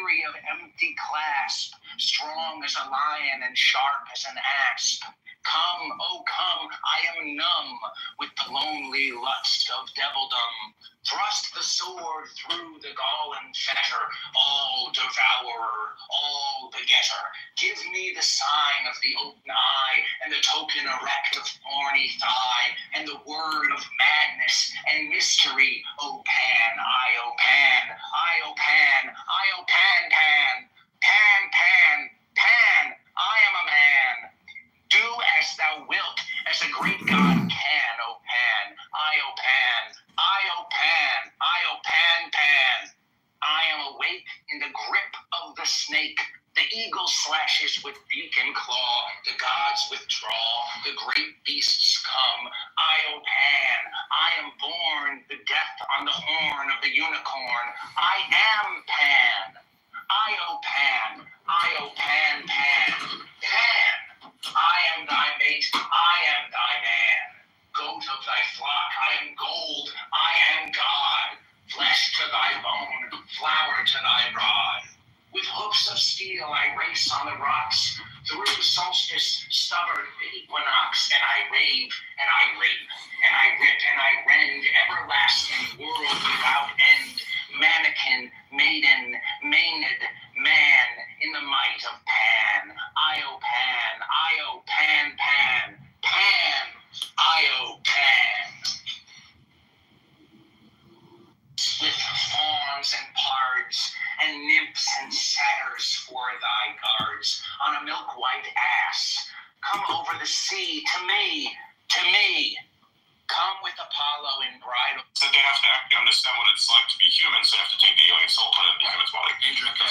weary of empty clasp, strong as a lion and sharp as an asp. Come, oh come, I am numb with the lonely lust of devildom. Thrust the sword through the gall and fetter, all devourer, all begetter. Give me the sign of the open eye, and the token erect of thorny thigh, and the word of madness and mystery, O Pan, O Pan, O Pan, O Pan, Pan, Pan, Pan, Pan, I am a man. Do as thou wilt, as a great God can, O Pan, O Pan, O Pan, O Pan, Pan. I am awake in the grip of the snake. The eagle slashes with beak and claw. The gods withdraw. The great beasts come. O Pan, I am born. The death on the horn of the unicorn. I am Pan. O Pan, O Pan, Pan, Pan. I am thy mate, I am thy man. Goat of thy flock, I am gold, I am God. Flesh to thy bone, flower to thy rod. With hoofs of steel I race on the rocks. Through solstice, stubborn equinox, and I rave, and I rape, and I rip, and I rend, everlasting world without end. Mannequin, maiden, maenad, man, in the might of Pan. O Pan, O Pan, Pan, Pan, O Pan. With fawns and pards, and nymphs and satyrs for thy guards, on a milk-white ass, come over the sea to me, to me. Come with Apollo in bridal. So they have to actually understand what it's like to be human, so they have to take the alien soul and become its body. Adrian, can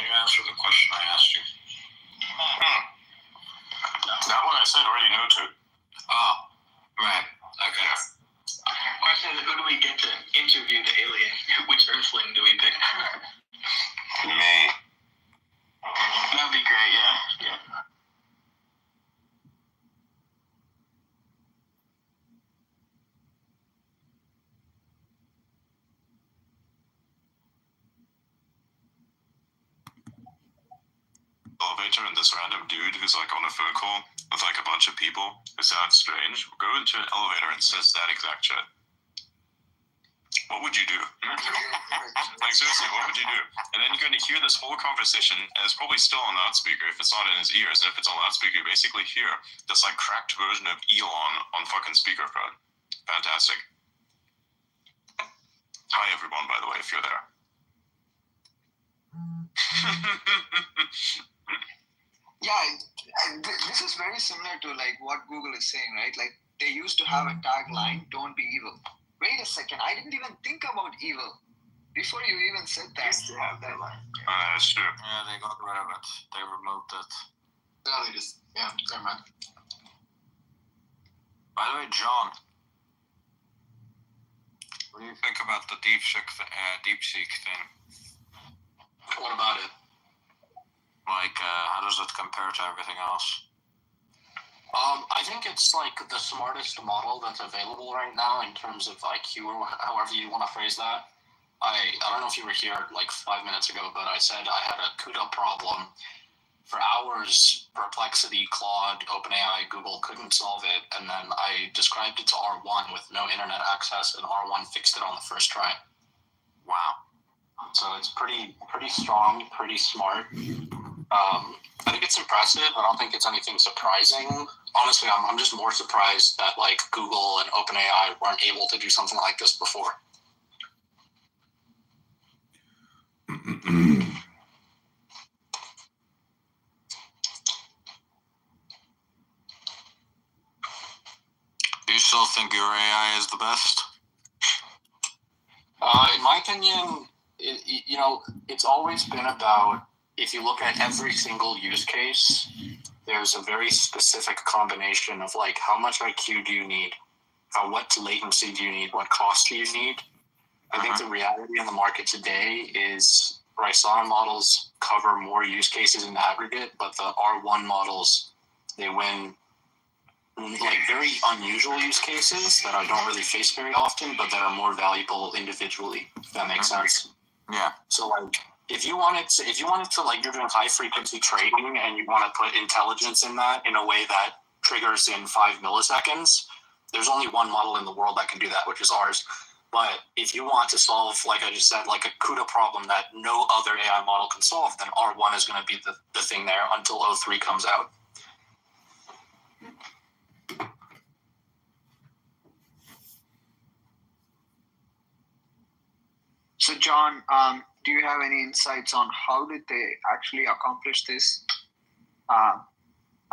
you answer the question I asked you? That one I said already no to. Oh, right. Okay. Question is, who do we get to interview the alien? Which Earthling do we pick? Me. That'd be great, yeah. Elevator and this random dude who's like on a phone call with like a bunch of people who sounds strange will go into an elevator and says that exact shit. What would you do? Like seriously, what would you do? And then you're going to hear this whole conversation, and it's probably still on loudspeaker if it's not in his ears. And if it's on loudspeaker, you basically hear this like cracked version of Elon on fucking speakerphone. Fantastic. Hi everyone, by the way, if you're there. Yeah, this is very similar to like what Google is saying, right? Like they used to have a tagline, "Don't be evil." Wait a second, I didn't even think about evil before you even said that. They have that line. That's true. Yeah, they got rid of it. They removed it. No, they just, never mind. By the way, John, what do you think about the DeepSeek thing? What about it? Like, how does it compare to everything else? I think it's like the smartest model that's available right now in terms of IQ or however you want to phrase that. I don't know if you were here like 5 minutes ago, but I said I had a CUDA problem. For hours, Perplexity, Claude, OpenAI, Google couldn't solve it, and then I described it to R1 with no internet access, and R1 fixed it on the first try. Wow. So it's pretty strong, pretty smart. I think it's impressive. I don't think it's anything surprising. Honestly, I'm just more surprised that like Google and OpenAI weren't able to do something like this before. Do you still think your AI is the best? In my opinion, it's always been about, if you look at every single use case, there's a very specific combination of like, how much IQ do you need? What latency do you need? What cost do you need? I think the reality in the market today is Rysana models cover more use cases in the aggregate, but the R1 models, they win like very unusual use cases that I don't really face very often, but that are more valuable individually, if that makes sense. Yeah. So like, if you wanted to like, you're doing high frequency trading and you want to put intelligence in that in a way that triggers in 5 milliseconds, there's only one model in the world that can do that, which is ours. But if you want to solve, like I just said, like a CUDA problem that no other AI model can solve, then R1 is going to be the thing there until O3 comes out. So, John, do you have any insights on how did they actually accomplish this? I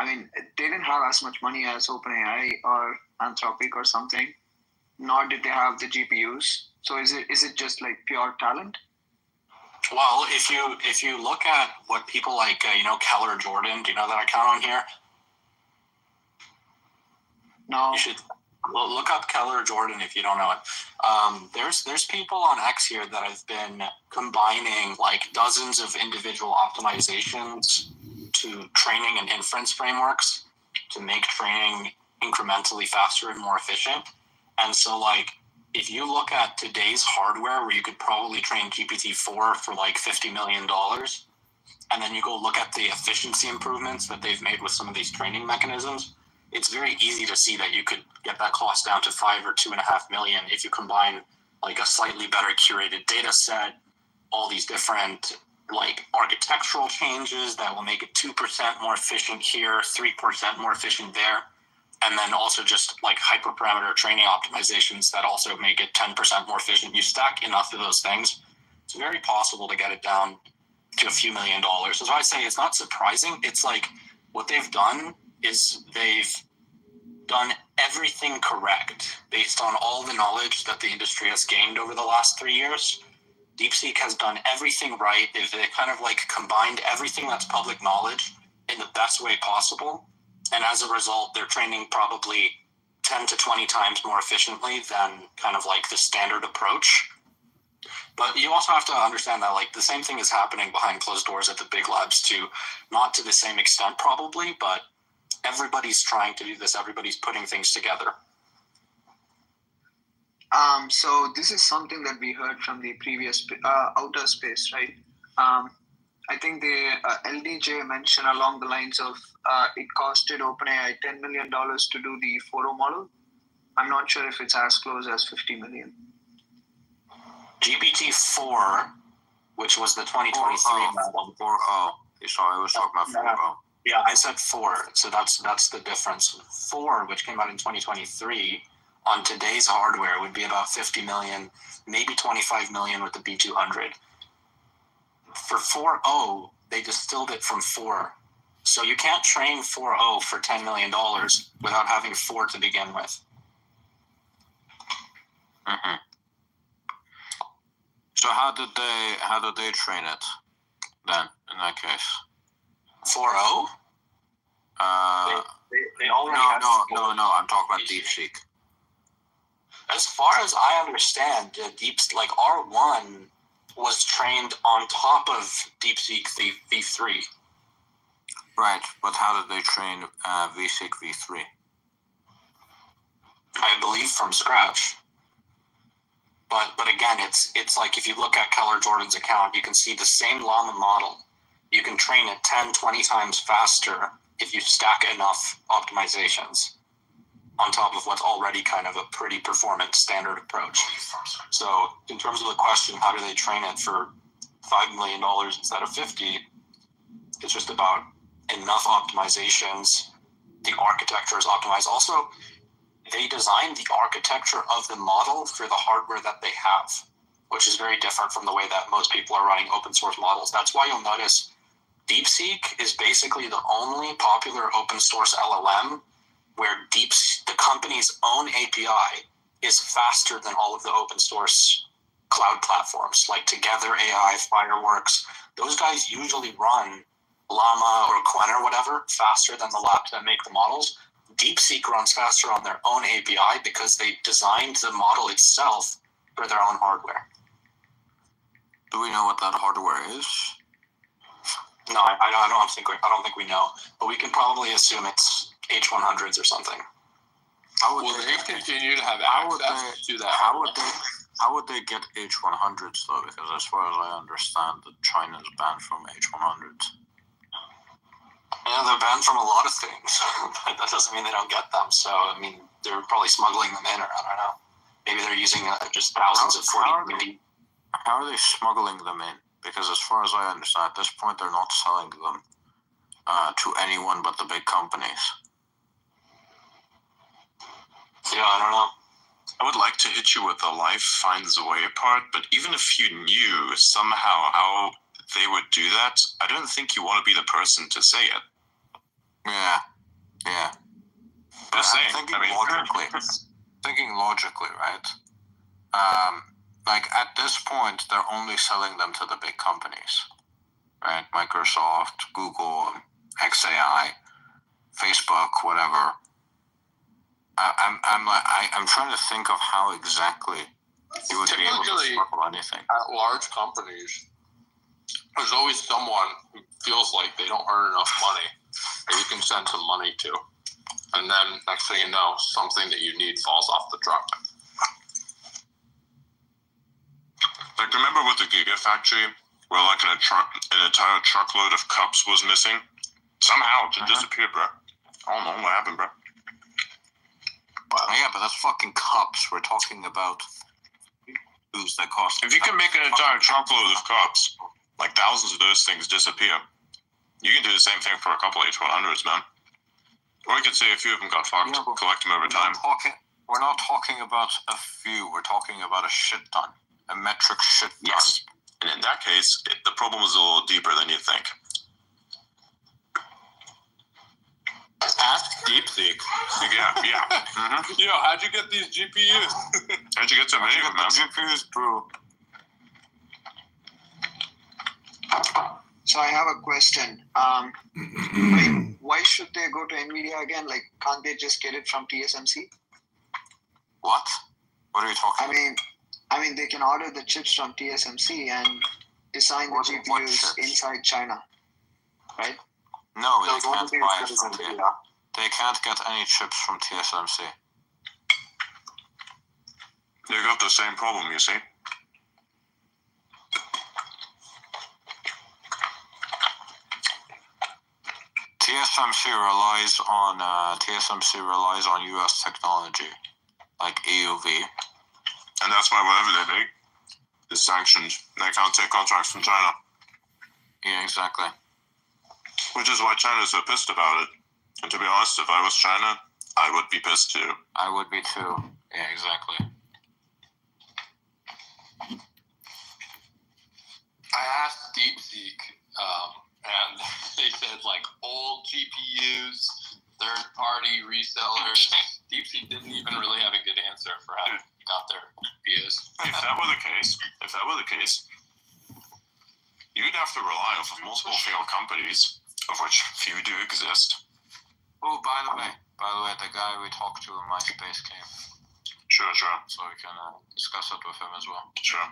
mean, they didn't have as much money as OpenAI or Anthropic or something, nor did they have the GPUs. So is it just like pure talent? Well, if you look at what people like, Keller Jordan, do you know that account on here? No. You should look up Keller Jordan if you don't know it. There's people on X here that have been combining like dozens of individual optimizations to training and inference frameworks to make training incrementally faster and more efficient. And so like, if you look at today's hardware where you could probably train GPT-4 for like $50 million, and then you go look at the efficiency improvements that they've made with some of these training mechanisms, it's very easy to see that you could get that cost down to 5 or 2.5 million if you combine like a slightly better curated data set, all these different like architectural changes that will make it 2% more efficient here, 3% more efficient there. And then also just like hyperparameter training optimizations that also make it 10% more efficient. You stack enough of those things, it's very possible to get it down to a few $1 million. So I say it's not surprising. It's like what they've done is they've done everything correct based on all the knowledge that the industry has gained over the last 3 years. DeepSeek has done everything right. They've kind of like combined everything that's public knowledge in the best way possible. And as a result, they're training probably 10 to 20 times more efficiently than kind of like the standard approach. But you also have to understand that like the same thing is happening behind closed doors at the big labs too. Not to the same extent probably, but everybody's trying to do this. Everybody's putting things together. So this is something that we heard from the previous outer space, right? I think the LDJ mentioned along the lines of it costed OpenAI $10 million to do the 4.0 model. I'm not sure if it's as close as 50 million. GPT-4, which was the 2023 model. 4.0. Sorry, I was talking about 4.0. Yeah, I said 4, so that's the difference. 4, which came out in 2023, on today's hardware would be about 50 million, maybe 25 million with the B200. For 4.0, they distilled it from 4. So you can't train 4.0 for $10 million without having 4 to begin with. Mm-hmm. So how did they train it then in that case? 4.0? They already no. I'm talking about DeepSeek. As far as I understand, like R1 was trained on top of DeepSeek v3. Right, but how did they train VSeek v3? I believe from scratch. But again, it's like if you look at Keller Jordan's account, you can see the same Llama model. You can train it 10, 20 times faster if you stack enough optimizations on top of what's already kind of a pretty performant standard approach. So in terms of the question, how do they train it for $5 million instead of 50? It's just about enough optimizations. The architecture is optimized. Also, they designed the architecture of the model for the hardware that they have, which is very different from the way that most people are running open source models. That's why you'll notice DeepSeek is basically the only popular open source LLM where the company's own API is faster than all of the open source cloud platforms, like Together AI, Fireworks. Those guys usually run Llama or Quen or whatever faster than the labs that make the models. DeepSeek runs faster on their own API because they designed the model itself for their own hardware. Do we know what that hardware is? No, I don't think we know, but we can probably assume it's H100s or something. Will they continue to have access to that? How How would they get H100s though? Because as far as I understand, China is banned from H100s. Yeah, they're banned from a lot of things, but that doesn't mean they don't get them. So, I mean, they're probably smuggling them in, or I don't know. Maybe they're using just thousands of 40. How are they smuggling them in? Because as far as I understand, at this point, they're not selling them to anyone but the big companies. Yeah, I don't know. I would like to hit you with the life finds a way part, but even if you knew somehow how they would do that, I don't think you want to be the person to say it. Yeah. Just saying. Thinking logically, right? Like at this point, they're only selling them to the big companies, right? Microsoft, Google, XAI, Facebook, whatever. I'm trying to think of how exactly you would be able to smuggle anything. At large companies, there's always someone who feels like they don't earn enough money that you can send some money to. And then next thing you know, something that you need falls off the truck. Like, remember with the Gigafactory, where like an entire truckload of cups was missing? Somehow it disappeared, bro. I don't know what happened, bro. Yeah, but that's fucking cups. We're talking about foods that cost. If you can make an entire truckload of cups, like thousands of those things disappear, you can do the same thing for a couple H100s, man. Or you could say a few of them got fucked, collect them over time. We're not talking about a few. We're talking about a shit ton. A metric shit ton. Yes. And in that case, the problem is a little deeper than you think. Ask DeepSeek. Yeah. Mm-hmm. Yo, how'd you get these GPUs? How'd you get so many of them, man? GPUs, bro. So I have a question. Why should they go to NVIDIA again? Like, can't they just get it from TSMC? What? What are you talking about? I mean, they can order the chips from TSMC and design the GPUs inside China, right? No, they can't buy it from TSMC. They can't get any chips from TSMC. They got the same problem, you see. TSMC relies on US technology, like EUV. And that's why whatever they make is sanctioned. They can't take contracts from China. Yeah, exactly. Which is why China's so pissed about it. And to be honest, if I was China, I would be pissed too. I would be too. Yeah, exactly. I asked DeepSeek, and they said like old GPUs, third-party resellers. DeepSeek didn't even really have a good answer for how they got their GPUs. If that were the case, you'd have to rely on multiple failed companies, of which few do exist. Oh, by the way, the guy we talked to in MySpace came. Sure. So we can discuss it with him as well. Sure.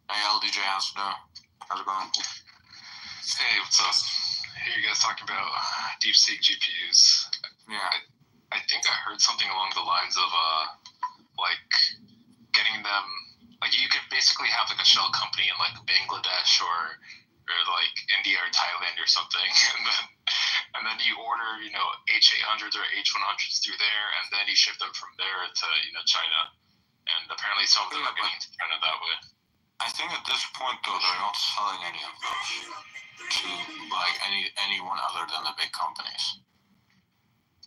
Hey, LDJ, how's it going? Hey, what's up? Hey, you guys talking about DeepSeek GPUs? Yeah. I think I heard something along the lines of like getting them, like you could basically have like a shell company in like Bangladesh or like India or Thailand or something, and then you order H800s or H100s through there, and then you ship them from there to China, and apparently some of them are getting into China that way. I think at this point though they're not selling any of those to like anyone other than the big companies.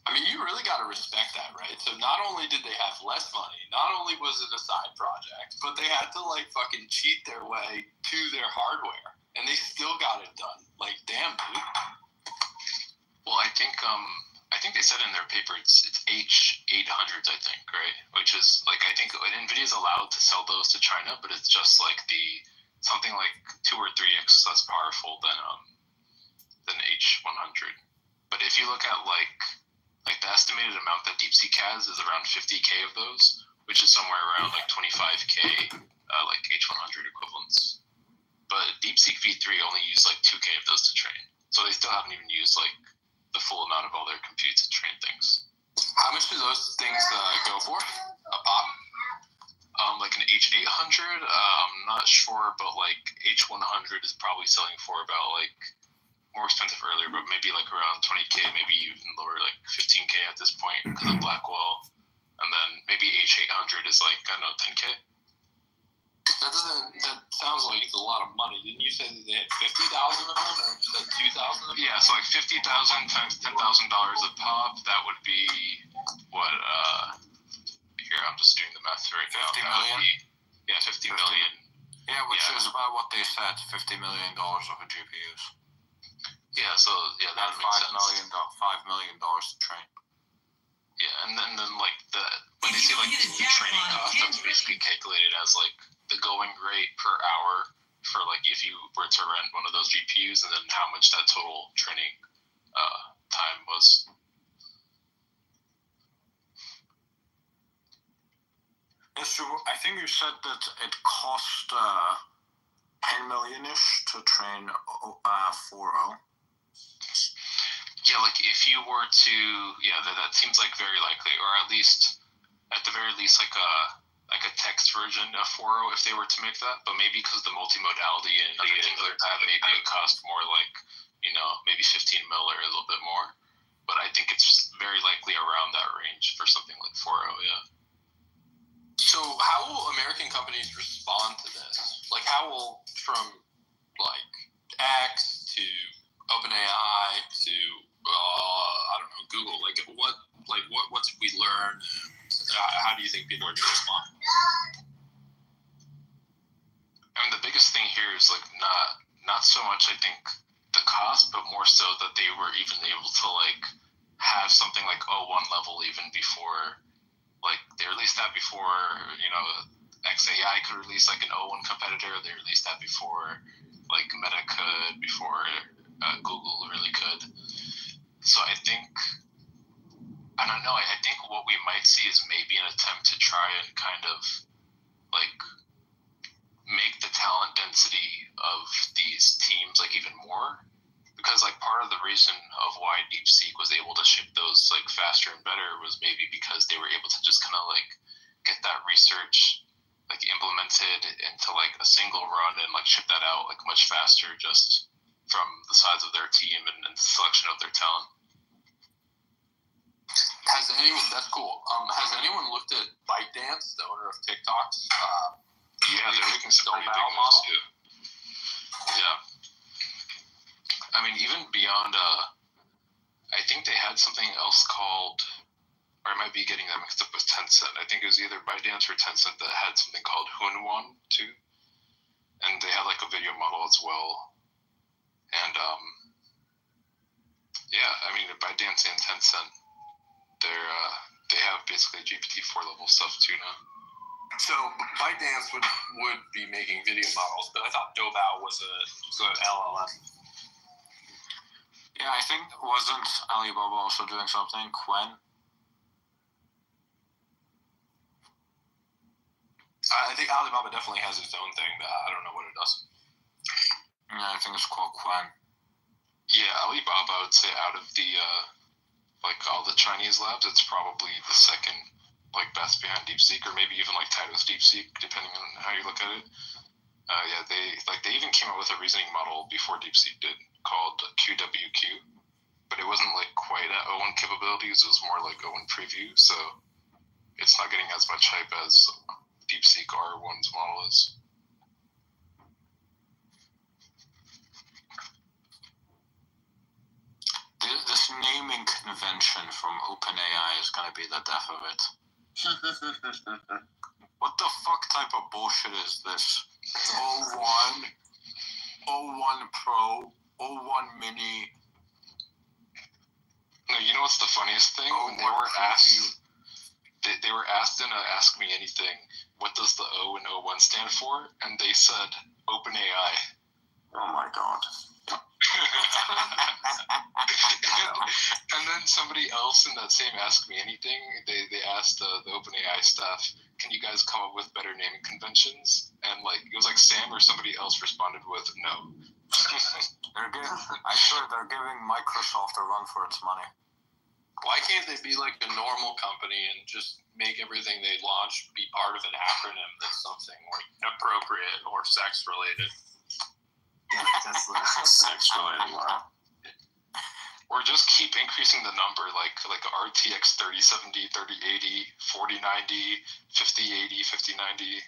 I mean, you really got to respect that, right? So not only did they have less money, not only was it a side project, but they had to like fucking cheat their way to their hardware, and they still got it done. Like, damn, dude. Well, I think they said in their paper it's H800s, I think, right? Which is like, I think NVIDIA's allowed to sell those to China, but it's just like something like 2 or 3x less powerful than H100. But if you look at like the estimated amount that DeepSeek has is around 50K of those, which is somewhere around like 25K like H100 equivalents. But DeepSeek V3 only used like 2K of those to train, so they still haven't even used like the full amount of all their compute to train things. How much do those things go for? A pop? Like an H800, not sure, but like H100 is probably selling for about like more expensive earlier, but maybe like around 20K, maybe even lower, like 15K at this point because of Blackwell. And then maybe H800 is like, I don't know, 10K. That sounds like it's a lot of money. Didn't you say that they had 50,000 of them or like 2,000 of them? Yeah, so like 50,000 times $10,000 a pop, that would be what, here, I'm just doing the math right now. 50 That million? would be, yeah, 50 million. Yeah, which Yeah. is about what they said, $50 million of a GPUs. Yeah, so yeah, that And makes $5 sense. million to train. Yeah, and then like when they say like the training cost, that's basically calculated as like the going rate per hour for like if you were to rent one of those GPUs, and then how much that total training time was. Yes, I think you said that it cost 10 million-ish to train 4.0. Yeah, like if you were to, yeah, that seems like very likely, or at the very least, like a text version of 4.0 if they were to make that. But maybe because the multimodality and things like that, maybe it cost more, like, you know, maybe 15 mil or a little bit more. But I think it's very likely around that range for something like 4.0. Yeah. So how will American companies respond to this? Like, how will, from like X to OpenAI to I don't know, Google, what did we learn? How do you think people are going to respond? I mean, the biggest thing here is like not so much I think the cost, but more so that they were even able to like have something like O1 level even before, like they released that before, you know, XAI could release like an O1 competitor. They released that before like Meta could, before Google really could. So I think, I don't know, I think what we might see is maybe an attempt to try and kind of like make the talent density of these teams like even more, because like part of the reason of why DeepSeek was able to ship those like faster and better was maybe because they were able to just kind of like get that research like implemented into like a single run and like ship that out like much faster just from the size of their team and the selection of their talent. That's cool. Has anyone looked at ByteDance, the owner of TikTok? Yeah, they're making some pretty big Doubao moves model? too. Yeah. I mean, even beyond, I think they had something else called, or I might be getting that mixed up with Tencent. I think it was either ByteDance or Tencent that had something called Hunwan too. And they had like a video model as well. And yeah, I mean, ByteDance and Tencent, they have basically GPT-4 level stuff too now. So ByteDance would be making video models, but I thought Doubao was an LLM. Yeah, I think wasn't Alibaba also doing something? Quen? I think Alibaba definitely has its own thing, but I don't know what it does. Yeah, I think it's called Quen. Yeah, Alibaba, I would say out of the like all the Chinese labs, it's probably the second like best behind DeepSeek, or maybe even like tied with DeepSeek, depending on how you look at it. Yeah, they even came up with a reasoning model before DeepSeek did called QWQ, but it wasn't like quite at O1 capabilities. It was more like O1 preview, so it's not getting as much hype as DeepSeek R1's model is. This naming convention from OpenAI is gonna be the death of it. What the fuck type of bullshit is this? O1, O1 Pro, O1 Mini. No, you know what's the funniest thing? When they were asked, they were asked in a Ask Me Anything, what does the O in O1 stand for? And they said OpenAI. Oh my god. And then somebody else in that same Ask Me Anything, they asked the OpenAI staff, can you guys come up with better naming conventions? And like it was like Sam or somebody else responded with no. I swear they're giving Microsoft a run for its money. Why can't they be like a normal company and just make everything they launch be part of an acronym that's something like appropriate or sex related? Yeah, Tesla. Sex related. Or just keep increasing the number, like RTX 3070, 3080, 4090, 5080, 5090.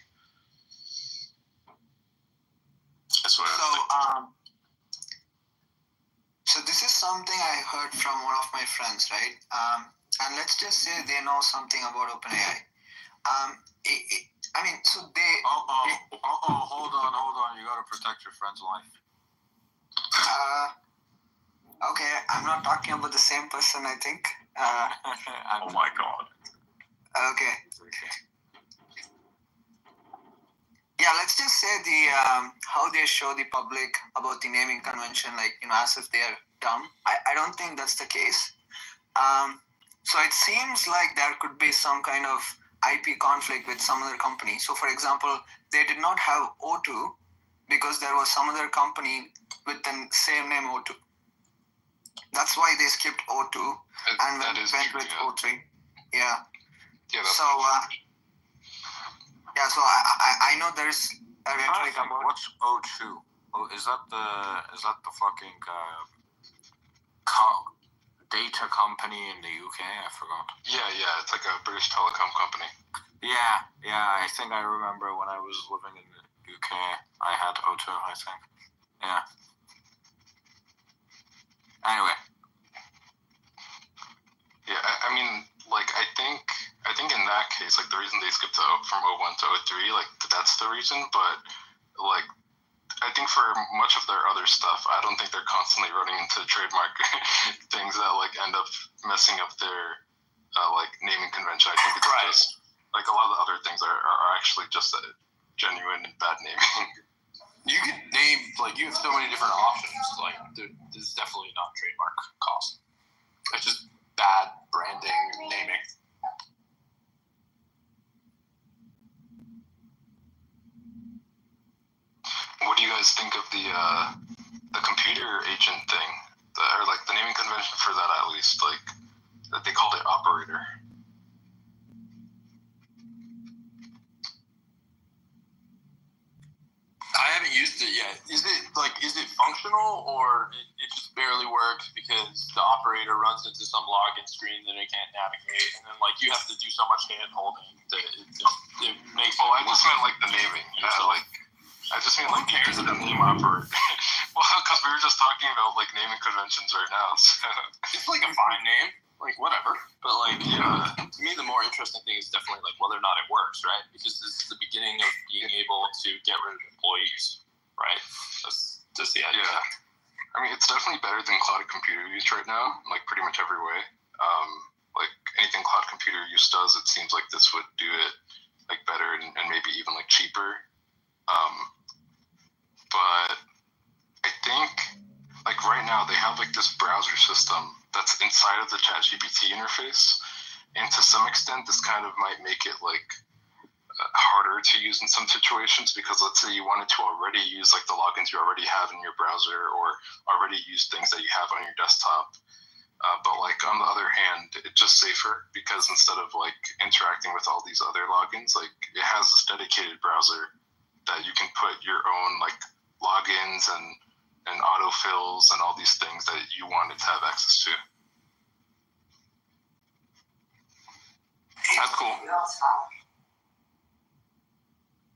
That's what I So, think. so this is something I heard from one of my friends, right? And let's just say they know something about OpenAI. I mean, so they. Hold on. You gotta protect your friend's life. Okay, I'm not talking about the same person, I think. Oh my god. Okay. Yeah, let's just say the how they show the public about the naming convention, like, you know, as if they're dumb. I don't think that's the case. So it seems like there could be some kind of IP conflict with some other company. So, for example, they did not have O2 because there was some other company with the same name O2. That's why they skipped O2 and That went is with true, yeah. O3. Yeah. Yeah, that's So, so I know there's a rhetoric about. What's O2? Oh, is that the fucking data company in the UK? I forgot. yeah, it's like a British telecom company. Yeah. I think I remember when I was living in the UK, I had O2. I think. Yeah. Anyway. Yeah, I mean, like, I think in that case, like, the reason they skipped from O1 to O3, like, that's the reason. But, like, I think for much of their other stuff, I don't think they're constantly running into trademark things that, like, end up messing up their, like, naming convention. I think it's just, like, a lot of the other things are actually just a genuine bad naming. You could name, like, you have so many different options. Like, there's definitely not trademark cost. It's just bad branding and naming. What do you guys think of the computer agent thing, or like the naming convention for that, at least, like that they called it operator? I haven't used it yet. Is it functional, or it just barely works because the operator runs into some login screen that it can't navigate, and then like you have to do so much hand holding that it makes. Oh, I just meant like the naming. I just mean like cares the name operator. Well, because we were just talking about like naming conventions right now. So. It's like a fine name, like whatever. But like, to me, the more interesting thing is definitely like whether or not it works, right? Because this is the beginning of being able to get rid of employees, right? That's just the idea. Yeah. I mean, it's definitely better than cloud computer use right now, like pretty much every way. Like anything cloud computer use does, it seems like this would do it like better and maybe even like cheaper. But I think like right now they have like this browser system that's inside of the ChatGPT interface, and to some extent this kind of might make it like harder to use in some situations, because let's say you wanted to already use like the logins you already have in your browser, or already use things that you have on your desktop. But like on the other hand, it's just safer because instead of like interacting with all these other logins, like it has this dedicated browser that you can put your own like logins and autofills and all these things that you wanted to have access to. That's cool.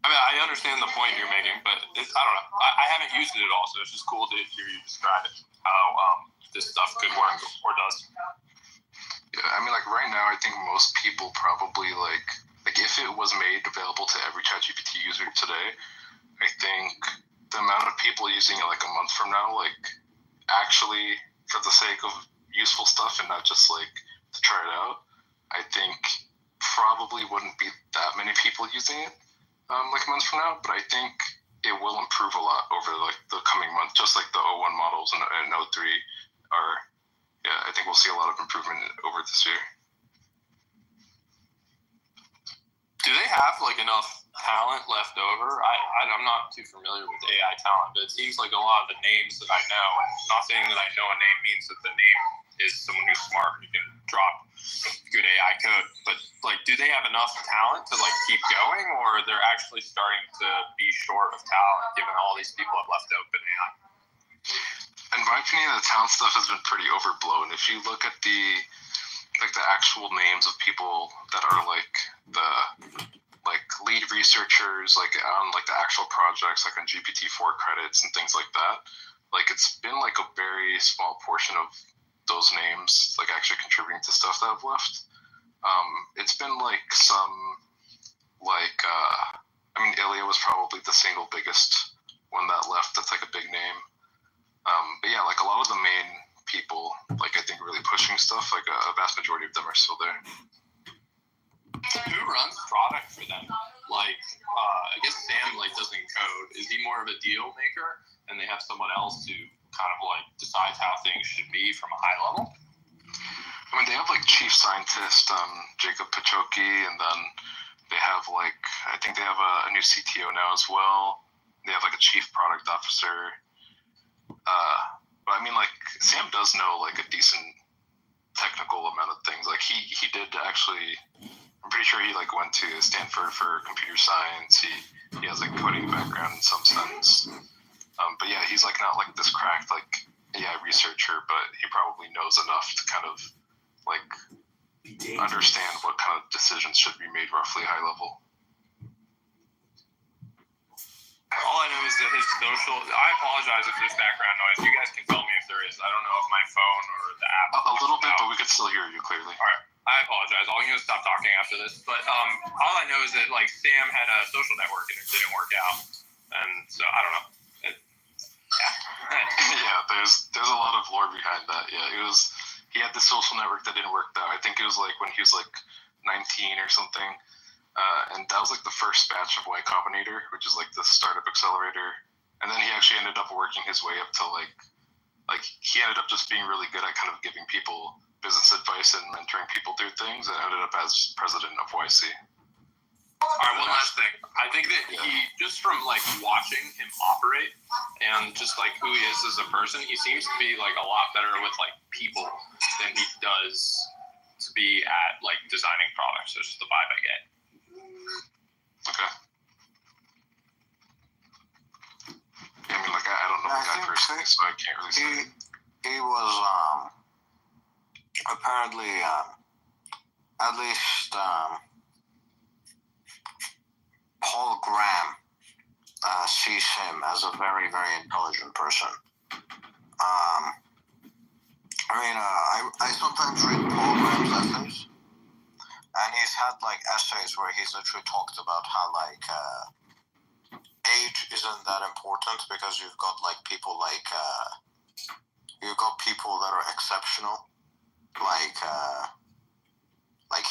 I mean, I understand the point you're making, but I don't know. I haven't used it at all, so it's just cool to hear you describe it, how this stuff could work or does. Yeah, I mean, like right now, I think most people probably like if it was made available to every ChatGPT user today, I think the amount of people using it like a month from now, like actually for the sake of useful stuff and not just like to try it out, I think probably wouldn't be that many people using it like a month from now. But I think it will improve a lot over like the coming month, just like the O1 models and O3 are. Yeah, I think we'll see a lot of improvement over this year. Do they have like enough talent left over. I'm not too familiar with AI talent, but it seems like a lot of the names that I know, and not saying that I know a name means that the name is someone who's smart who can drop good AI code, but like, do they have enough talent to like keep going, or they're actually starting to be short of talent given all these people have left open AI? In my opinion, the talent stuff has been pretty overblown. If you look at the actual names of people that are like the lead researchers, like on like the actual projects, like on GPT-4 credits and things like that, like it's been like a very small portion of those names like actually contributing to stuff that have left. It's been like some like I mean, Ilya was probably the single biggest one that left. That's like a big name. But yeah, like a lot of the main people, like I think really pushing stuff, like a vast majority of them are still there. Who runs product for them? Like, I guess Sam like doesn't code. Is he more of a deal maker, and they have someone else who kind of like decides how things should be from a high level? I mean, they have like chief scientist Jacob Pachoki, and then they have like, I think they have a new CTO now as well. They have like a chief product officer. But I mean, like Sam does know like a decent technical amount of things. Like he did actually. I'm pretty sure he like went to Stanford for computer science. He has like coding background in some sense. But yeah, he's like not like this cracked like AI researcher, but he probably knows enough to kind of like understand what kind of decisions should be made roughly high level. All I know is that his social. I apologize if there's background noise. You guys can tell me if there is. I don't know if my phone or the app. A little bit, but we could still hear you clearly. All right. I apologize. I'm gonna stop talking after this. But all I know is that like Sam had a social network and it didn't work out, and so I don't know. Yeah, there's a lot of lore behind that. Yeah, he had this social network that didn't work out. I think it was like when he was like 19 or something, and that was like the first batch of Y Combinator, which is like the startup accelerator. And then he actually ended up working his way up to like he ended up just being really good at kind of giving people business advice and mentoring people through things, and ended up as president of YC. All right, one last thing. I think that he, just from like watching him operate and just like who he is as a person, he seems to be like a lot better with like people than he does to be at like designing products. That's just the vibe I get. Okay. I mean, like I don't know the guy personally, so I can't really say. He was apparently at least Paul Graham sees him as a very, very intelligent person. I sometimes read Paul Graham's essays, and he's had like essays where he's literally talked about how like age isn't that important because you've got like people like that are exceptional, like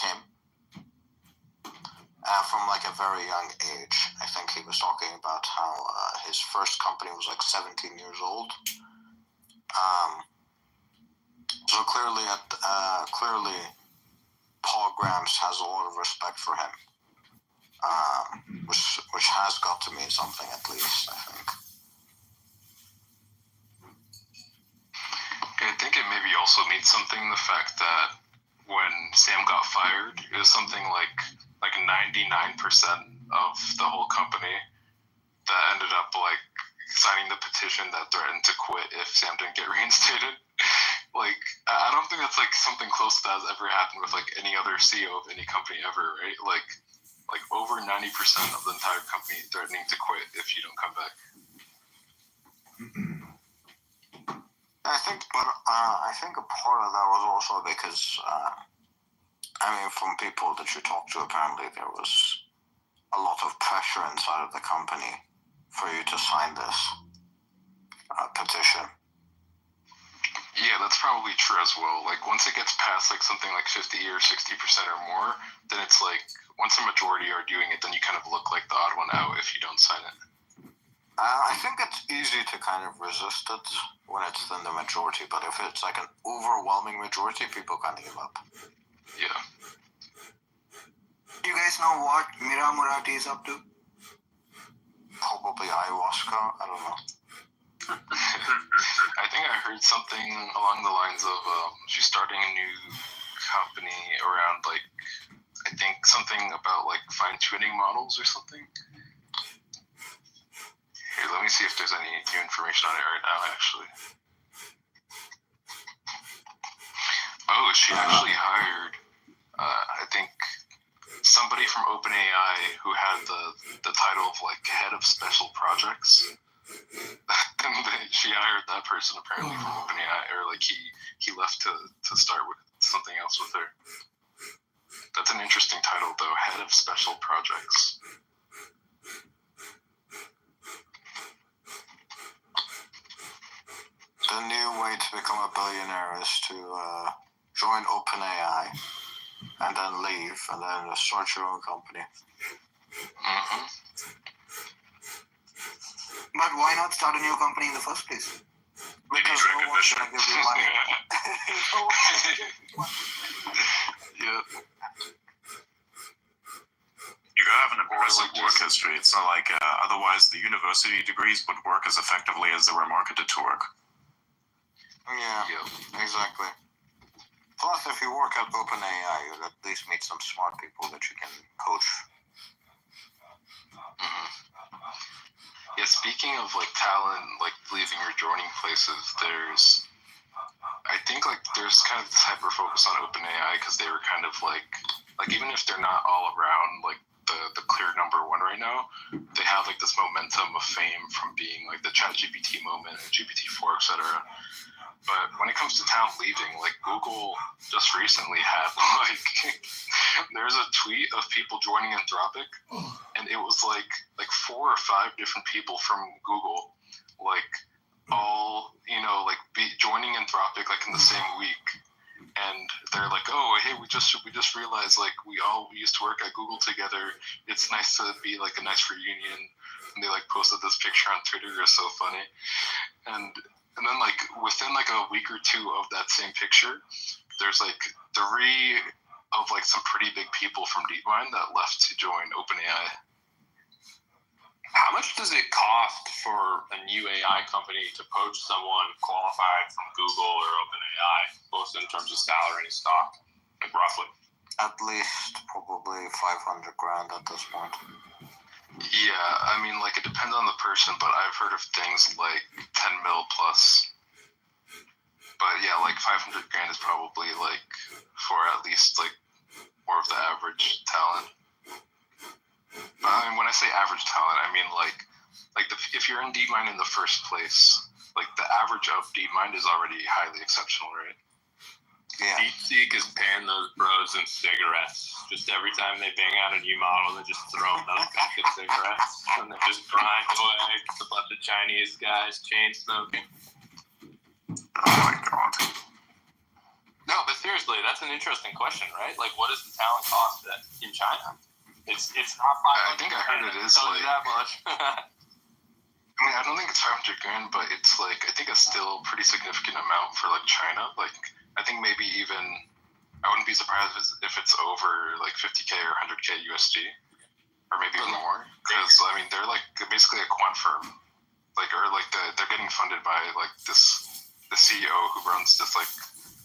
him. From like a very young age, I think he was talking about how his first company was like 17 years old. So clearly, Paul Graham has a lot of respect for him, which has got to mean something at least, I think. I think it maybe also means something, the fact that when Sam got fired, it was something like 99% of the whole company that ended up like signing the petition that threatened to quit if Sam didn't get reinstated. Like, I don't think that's like something close to that has ever happened with like any other CEO of any company ever, right? Like over 90% of the entire company threatening to quit if you don't come back. I think a part of that was also because, from people that you talked to, apparently there was a lot of pressure inside of the company for you to sign this petition. Yeah, that's probably true as well. Like once it gets past like something like 50 or 60% or more, then it's like once a majority are doing it, then you kind of look like the odd one out if you don't sign it. I think it's easy to kind of resist it when it's in the majority, but if it's like an overwhelming majority, people kind of give up. Yeah. Do you guys know what Mira Murati is up to? probably ayahuasca. I don't know. I think I heard something along the lines of she's starting a new company around like I think something about like fine tuning models or something. Here, let me see if there's any new information on it right now. Actually, oh, she actually hired I think somebody from OpenAI who had the title of like head of special projects. She hired that person apparently from OpenAI, or like he left to start with something else with her. That's an interesting title though, head of special projects. The new way to become a billionaire is to join OpenAI and then leave and then start your own company. Mm-hmm. But why not start a new company in the first place? Because no one's gonna give you money. No one's gonna give you money. Yeah. You gotta have an impressive work history. It's not like otherwise the university degrees would work as effectively as they were marketed to work. Yeah, exactly. Plus, if you work at OpenAI, you'll at least meet some smart people that you can coach. Mm-hmm. Yeah, speaking of like talent, like leaving or joining places, I think like there's kind of this hyper focus on OpenAI because they were kind of like even if they're not all around like the clear number one right now, they have like this momentum of fame from being like the ChatGPT moment and GPT-4, etc. But when it comes to talent leaving, like Google just recently had like there's a tweet of people joining Anthropic, and it was like 4 or 5 different people from Google, like all like joining Anthropic like in the same week, and they're like, oh hey, we just realized like we used to work at Google together. It's nice to be like a nice reunion, and they like posted this picture on Twitter. It's so funny, and then like within like a week or two of that same picture, there's like 3 of like some pretty big people from DeepMind that left to join OpenAI. How much does it cost for a new AI company to poach someone qualified from Google or OpenAI, both in terms of salary and stock, like roughly? At least probably 500 grand at this point. Yeah, I mean, like, it depends on the person, but I've heard of things like 10 mil plus. But yeah, like 500 grand is probably like for at least like more of the average talent. But I mean, when I say average talent, I mean like if you're in DeepMind in the first place, like the average of DeepMind is already highly exceptional, right? Yeah. DeepSeek is paying those bros in cigarettes. Just every time they bang out a new model, they just throw them those fucking cigarettes, and they just grind away. It's a bunch of Chinese guys chain smoking. Oh my god. No, but seriously, that's an interesting question, right? Like, what is the talent cost in China? It's not 500. I think I heard it is like like that much. I mean, I don't think it's 500 grand, but it's like I think it's still a pretty significant amount for like China. Like I think maybe even I wouldn't be surprised if it's over like 50K or 100K USD, or maybe even more. Because I mean, they're like basically a quant firm, like they're getting funded by like the CEO who runs this like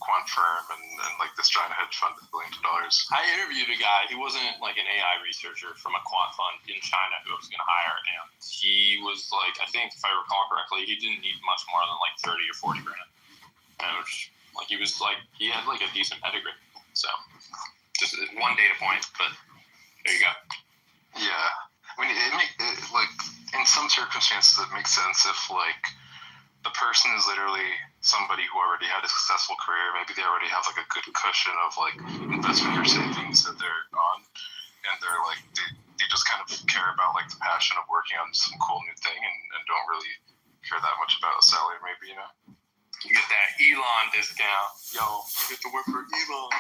quant firm and like this giant hedge fund with billions of dollars. I interviewed a guy. He wasn't like an AI researcher from a quant fund in China who I was going to hire, and he was like, I think if I recall correctly, he didn't need much more than like 30 or 40 grand. And it was like he had like a decent pedigree. So just one data point, but there you go. Yeah, I mean, it like in some circumstances it makes sense if like the person is literally somebody who already had a successful career. Maybe they already have like a good cushion of like investment or savings that they're on, and they're like they just kind of care about like the passion of working on some cool new thing and don't really care that much about a salary. Maybe you get that Elon discount. Yo, you get to work for Elon.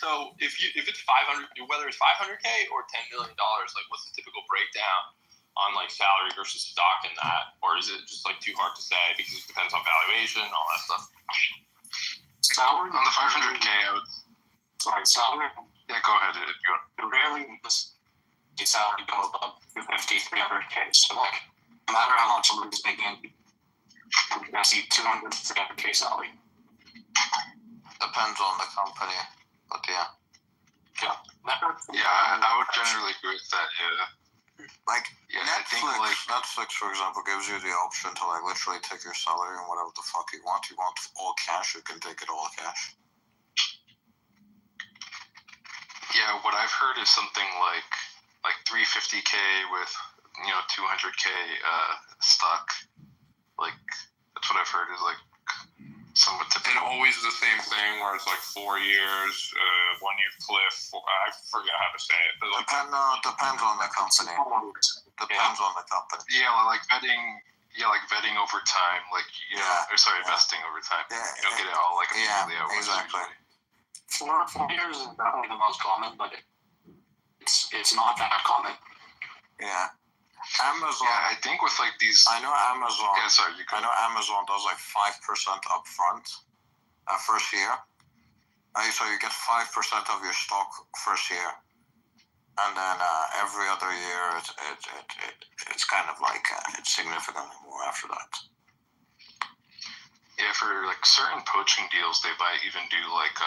So if it's 500, whether it's 500K or $10 million, like what's the typical breakdown on like salary versus stock in that, or is it just like too hard to say because it depends on valuation and all that stuff? Salary on the 500K, I would. Sorry, salary. Yeah, go ahead. If you want. It rarely salary go above 250, 300K. So like, no matter how much somebody's making, you're gonna see 200, 300K salary. Depends on the company, but yeah. Yeah. I would generally agree with that. Yeah. Like Yeah, I think Netflix, for example, gives you the option to like literally take your salary and whatever the fuck you want. You want all cash, you can take it all cash. Yeah, what I've heard is something like 350K with 200K stock. Like that's what I've heard is like somewhat typical. And always the same thing where it's like 4 years, 1 year cliff. I forget how to say it, but like Depends on the company. Depends on the company. Yeah, like vetting. Yeah, like vetting over time. Like vesting over time. Yeah, you don't get it all like immediately. Exactly. 4 years is definitely the most common, but it's not that common. Yeah. Amazon. Yeah, I think with like these. I know Amazon. Yeah, sorry, you go. I know Amazon does like 5% upfront first year. So you get 5% of your stock first year, and then every other year it's kind of like it's significantly more after that. Yeah, for like certain poaching deals, they might even do like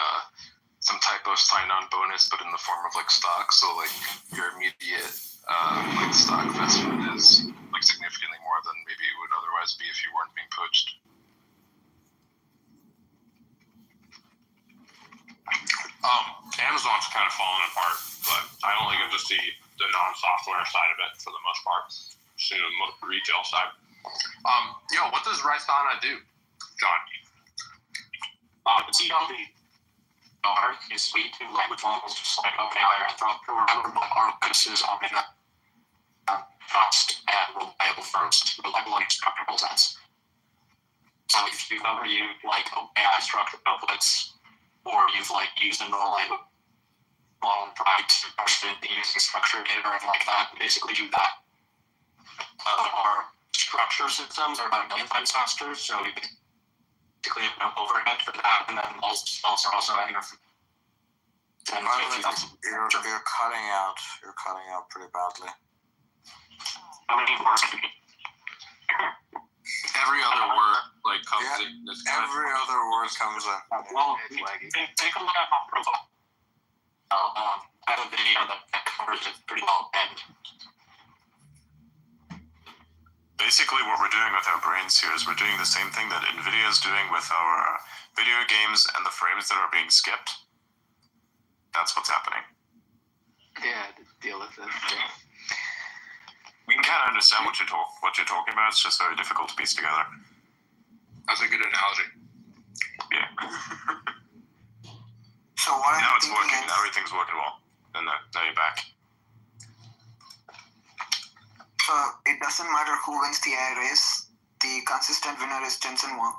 some type of sign-on bonus, but in the form of like stock. So like your immediate like stock investment is like significantly more than maybe it would otherwise be if you weren't being poached. Amazon's kind of falling apart, but I only get to see the non-software side of it for the most part. See the retail side. What does Rysana do, John? It's our is sweet to language models, just like OpenAI or Anthropic or whatever, but our focus is on making that fast and reliable first, reliable in a structural sense. So if you've ever used like OpenAI structured outputs, or you've like used a neural language model and tried to parse it using structured data or anything like that, basically do that. Our structure systems are about 1 million times faster, so we basically have no overhead for that, and then also I think You're cutting out. You're cutting out pretty badly. how many words can be? Every other word like comes in. Every other word comes in. Well, take a look at my profile. I have a video that covers it pretty well, and Basically, what we're doing with our brains here is we're doing the same thing that NVIDIA is doing with our video games and the frames that are being skipped. That's what's happening. Yeah, the deal with it. Yeah. We can kind of understand what you're talking about. It's just very difficult to piece together. That's a good analogy. Yeah. So what Now I'm it's thinking working. is, Now everything's working well. And now you're back. so it doesn't matter who wins the AI race. The consistent winner is Jensen Huang.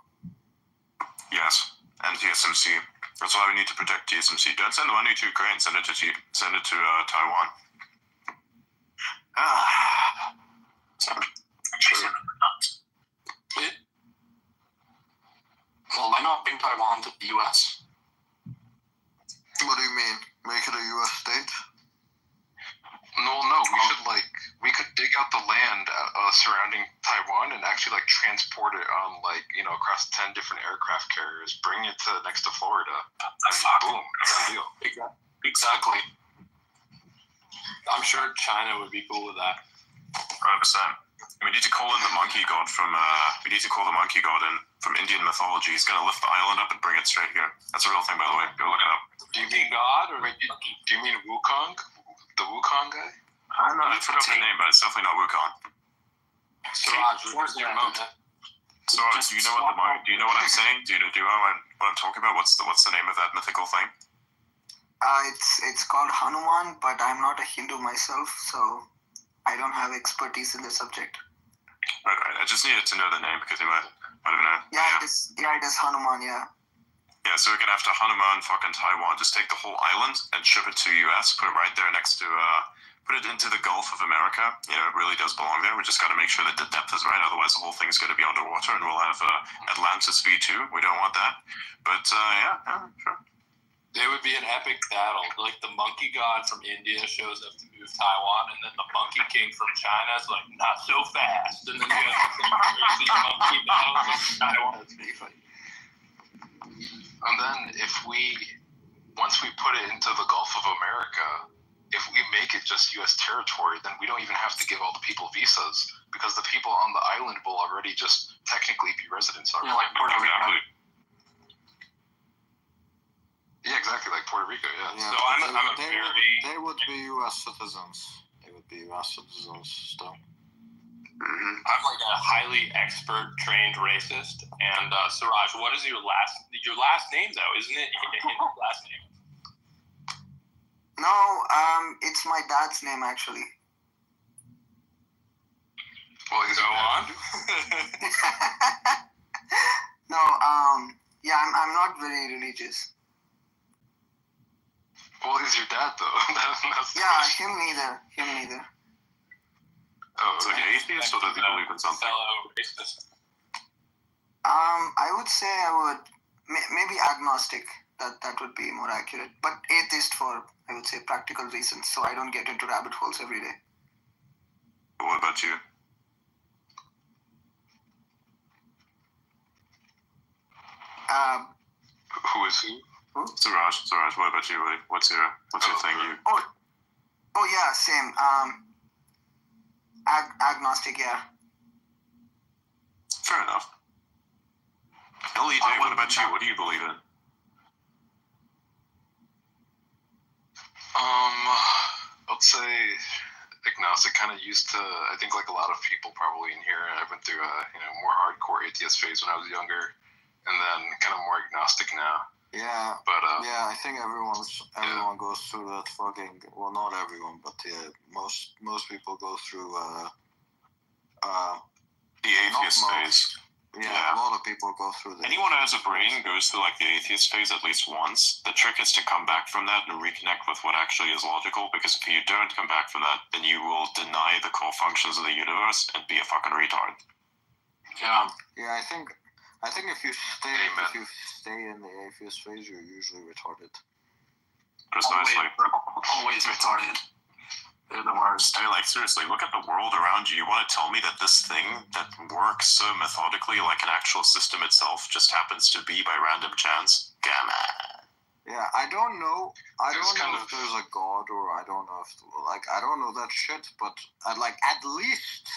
Yes, and TSMC. That's why we need to protect TSMC. Don't send the money to Ukraine. Send it to Taiwan. well, why not bring Taiwan to the US? What do you mean? Make it a U.S. state? No, we could dig out the land surrounding Taiwan and actually like transport it on across 10 different aircraft carriers, bring it next to Florida, and boom, done deal. Exactly. I'm sure China would be cool with that. 100%. We need to call in the monkey god from. We need to call the monkey god in from Indian mythology. He's gonna lift the island up and bring it straight here. That's a real thing, by the way. Go look it up. Do you mean God, or do you mean Wukong? The Wukong guy? I don't know. I forgot the name, but it's definitely not Wukong. Siraj, where's your moat? So, do you know what I'm saying? Do you know what I'm talking about? What's the name of that mythical thing? It's called Hanuman, but I'm not a Hindu myself, so I don't have expertise in the subject. Right. I just needed to know the name because you might. I don't know. It is Hanuman. Yeah. Yeah, so we're gonna have to Hanuman fucking Taiwan. Just take the whole island and ship it to US. Put it right there next to. Put it into the Gulf of America. You know, it really does belong there. We just got to make sure that the depth is right. Otherwise, the whole thing's going to be underwater, and we'll have Atlantis V2. We don't want that. But yeah, sure. It would be an epic battle. Like the monkey god from India shows up to move Taiwan, and then the monkey king from China is like, not so fast. And then you have some crazy monkey battle with Taiwan. It's pretty funny. And then once we put it into the Gulf of America, if we make it just U.S. territory, then we don't even have to give all the people visas because the people on the island will already just technically be residents already. Yeah, like Puerto Rico. Exactly. Yeah, exactly, like Puerto Rico, yeah. Yeah, So they would be U.S. citizens. They would be U.S. citizens still. I'm like a highly expert trained racist. And Siraj, what is your last name though? Isn't it his last name? No, it's my dad's name actually. Well, Go on. No, yeah, I'm not very religious. Well, is your dad though? That's the Yeah, question. him neither. Oh, It's like okay. an atheist, or does he believe in something? Fellow racist. I would say I would maybe agnostic. That would be more accurate. But atheist for, I would say, practical reasons, so I don't get into rabbit holes every day. What about you? Who is who? Siraj, what about you? What's your thing? Oh yeah, same. Agnostic, yeah. Fair enough. LEJ, what about you? What do you believe in? I'd say agnostic. Kind of used to. I think like a lot of people probably in here. I went through a more hardcore atheist phase when I was younger, and then kind of more agnostic now. Yeah, But yeah, I think everyone goes through that fucking. Well, not everyone, but yeah, most people go through. The atheist phase. Yeah, a lot of people go through that. Anyone who has a brain goes through like the atheist phase at least once. The trick is to come back from that and reconnect with what actually is logical, because if you don't come back from that, then you will deny the core functions of the universe and be a fucking retard. Yeah. Yeah, I think if you stay in the atheist phase, you're usually retarded. Precisely. Always retarded. They're the worst. I mean, like, seriously, look at the world around you. You want to tell me that this thing that works so methodically, like an actual system itself, just happens to be by random chance? Come on. Yeah, I don't know. I There's don't kind know of- if there's a god, or I don't know if I don't know that shit. But at least,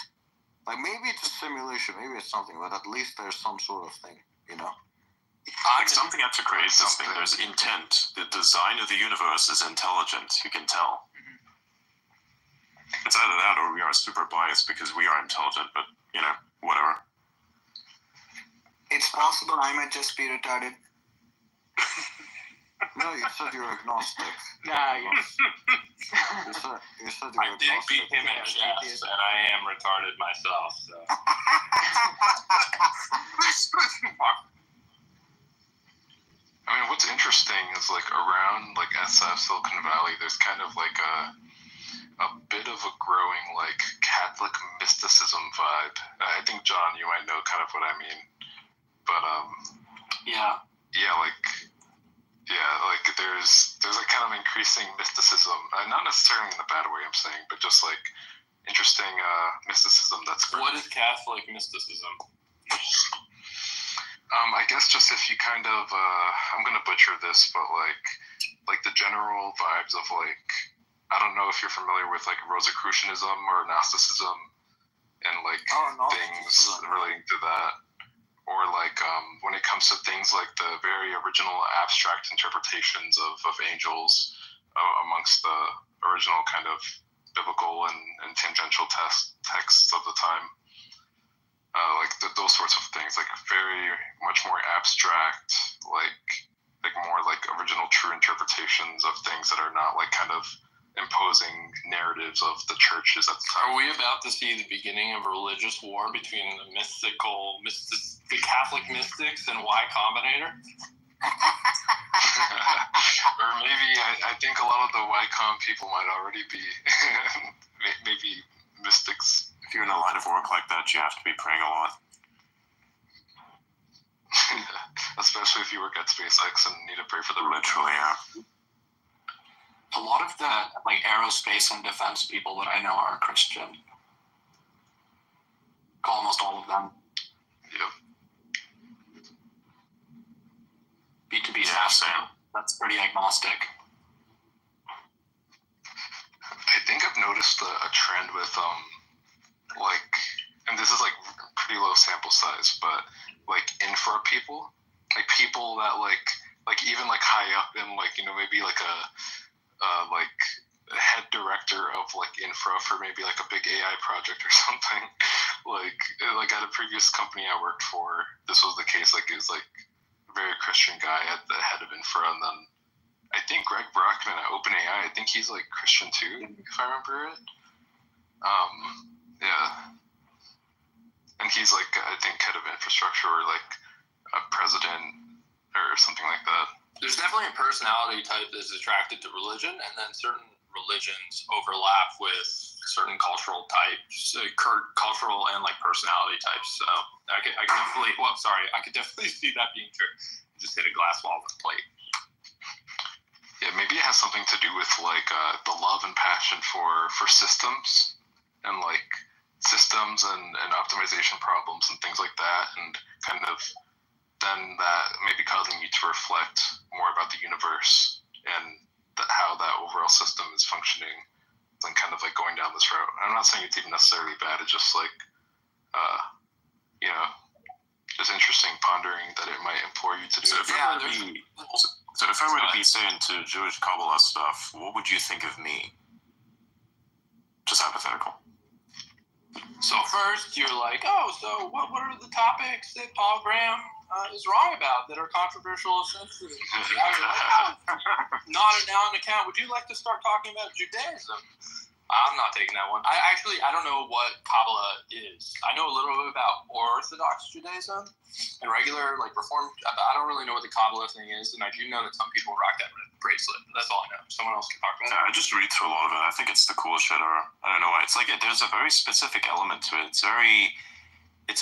like, maybe it's a simulation, maybe it's something, but at least there's some sort of thing, you know. Like, something had to create this thing. There's intent. The design of the universe is intelligent. You can tell. It's either that or we are super biased because we are intelligent, but, whatever. It's possible I might just be retarded. No, you said you're agnostic. Nah, You said you're I did agnostic. beat him in chess, and I am retarded myself, so. I mean, what's interesting is like around like SF, Silicon Valley, there's kind of like a bit of a growing like Catholic mysticism vibe. I think John, you might know kind of what I mean, but Yeah. like there's like kind of increasing mysticism, not necessarily in the bad way I'm saying, but just like interesting mysticism that's What is Catholic mysticism? I guess just if you kind of I'm gonna butcher this, but like the general vibes of like, I don't know if you're familiar with like Rosicrucianism or Gnosticism and like things relating to that, or like when it comes to things like the very original abstract interpretations of angels amongst the original kind of biblical and tangential texts of the time. Those sorts of things, like very much more abstract, like more like original true interpretations of things that are not like kind of imposing narratives of the churches at the time. Are we about to see the beginning of a religious war between the the Catholic mystics and Y Combinator? Or maybe I think a lot of the YCOM people might already be maybe mystics. If you're in a line of work like that, you have to be praying a lot. especially if you work at SpaceX and need to pray for the Literally, yeah. A lot of the like aerospace and defense people that I know are Christian. Almost all of them. Yep. B2B Yeah, stuff. same. That's pretty agnostic. I think I've noticed a trend with like, and this is like pretty low sample size, but like infra people, like people that like even like high up in like, you know, maybe like a head director of like infra for maybe like a big AI project or something. like at a previous company I worked for, this was the case. Like, it was like a very Christian guy at the head of infra, and then I think Greg Brockman at OpenAI, I think he's like Christian too, if I remember it. Yeah. And he's like, I think head of infrastructure or like a president or something like that. There's definitely a personality type that's attracted to religion, and then certain religions overlap with certain cultural types, cultural and like personality types. So I could definitely see that being true. Just hit a glass wall with a plate. Yeah, maybe it has something to do with like the love and passion for systems and like systems and optimization problems and things like that, and kind of then that maybe causing you to reflect more about the universe and how that overall system is functioning, and kind of like going down this route. I'm not saying it's even necessarily bad. It's just like, you know, just interesting pondering that it might implore you to do. So if I were to be saying to Jewish Kabbalah stuff, what would you think of me? Just hypothetical. So first you're like, oh, so what are the topics that Paul Graham is wrong about that are controversial or sensitive? Not now an account. Would you like to start talking about Judaism? I'm not taking that one. I don't know what Kabbalah is. I know a little bit about Orthodox Judaism and regular like Reformed. I don't really know what the Kabbalah thing is, and I do know that some people rock that bracelet. That's all I know. Someone else can talk about it. I just read through a lot of it. I think it's the cool shit, or I don't know why. It's like there's a very specific element to it. It's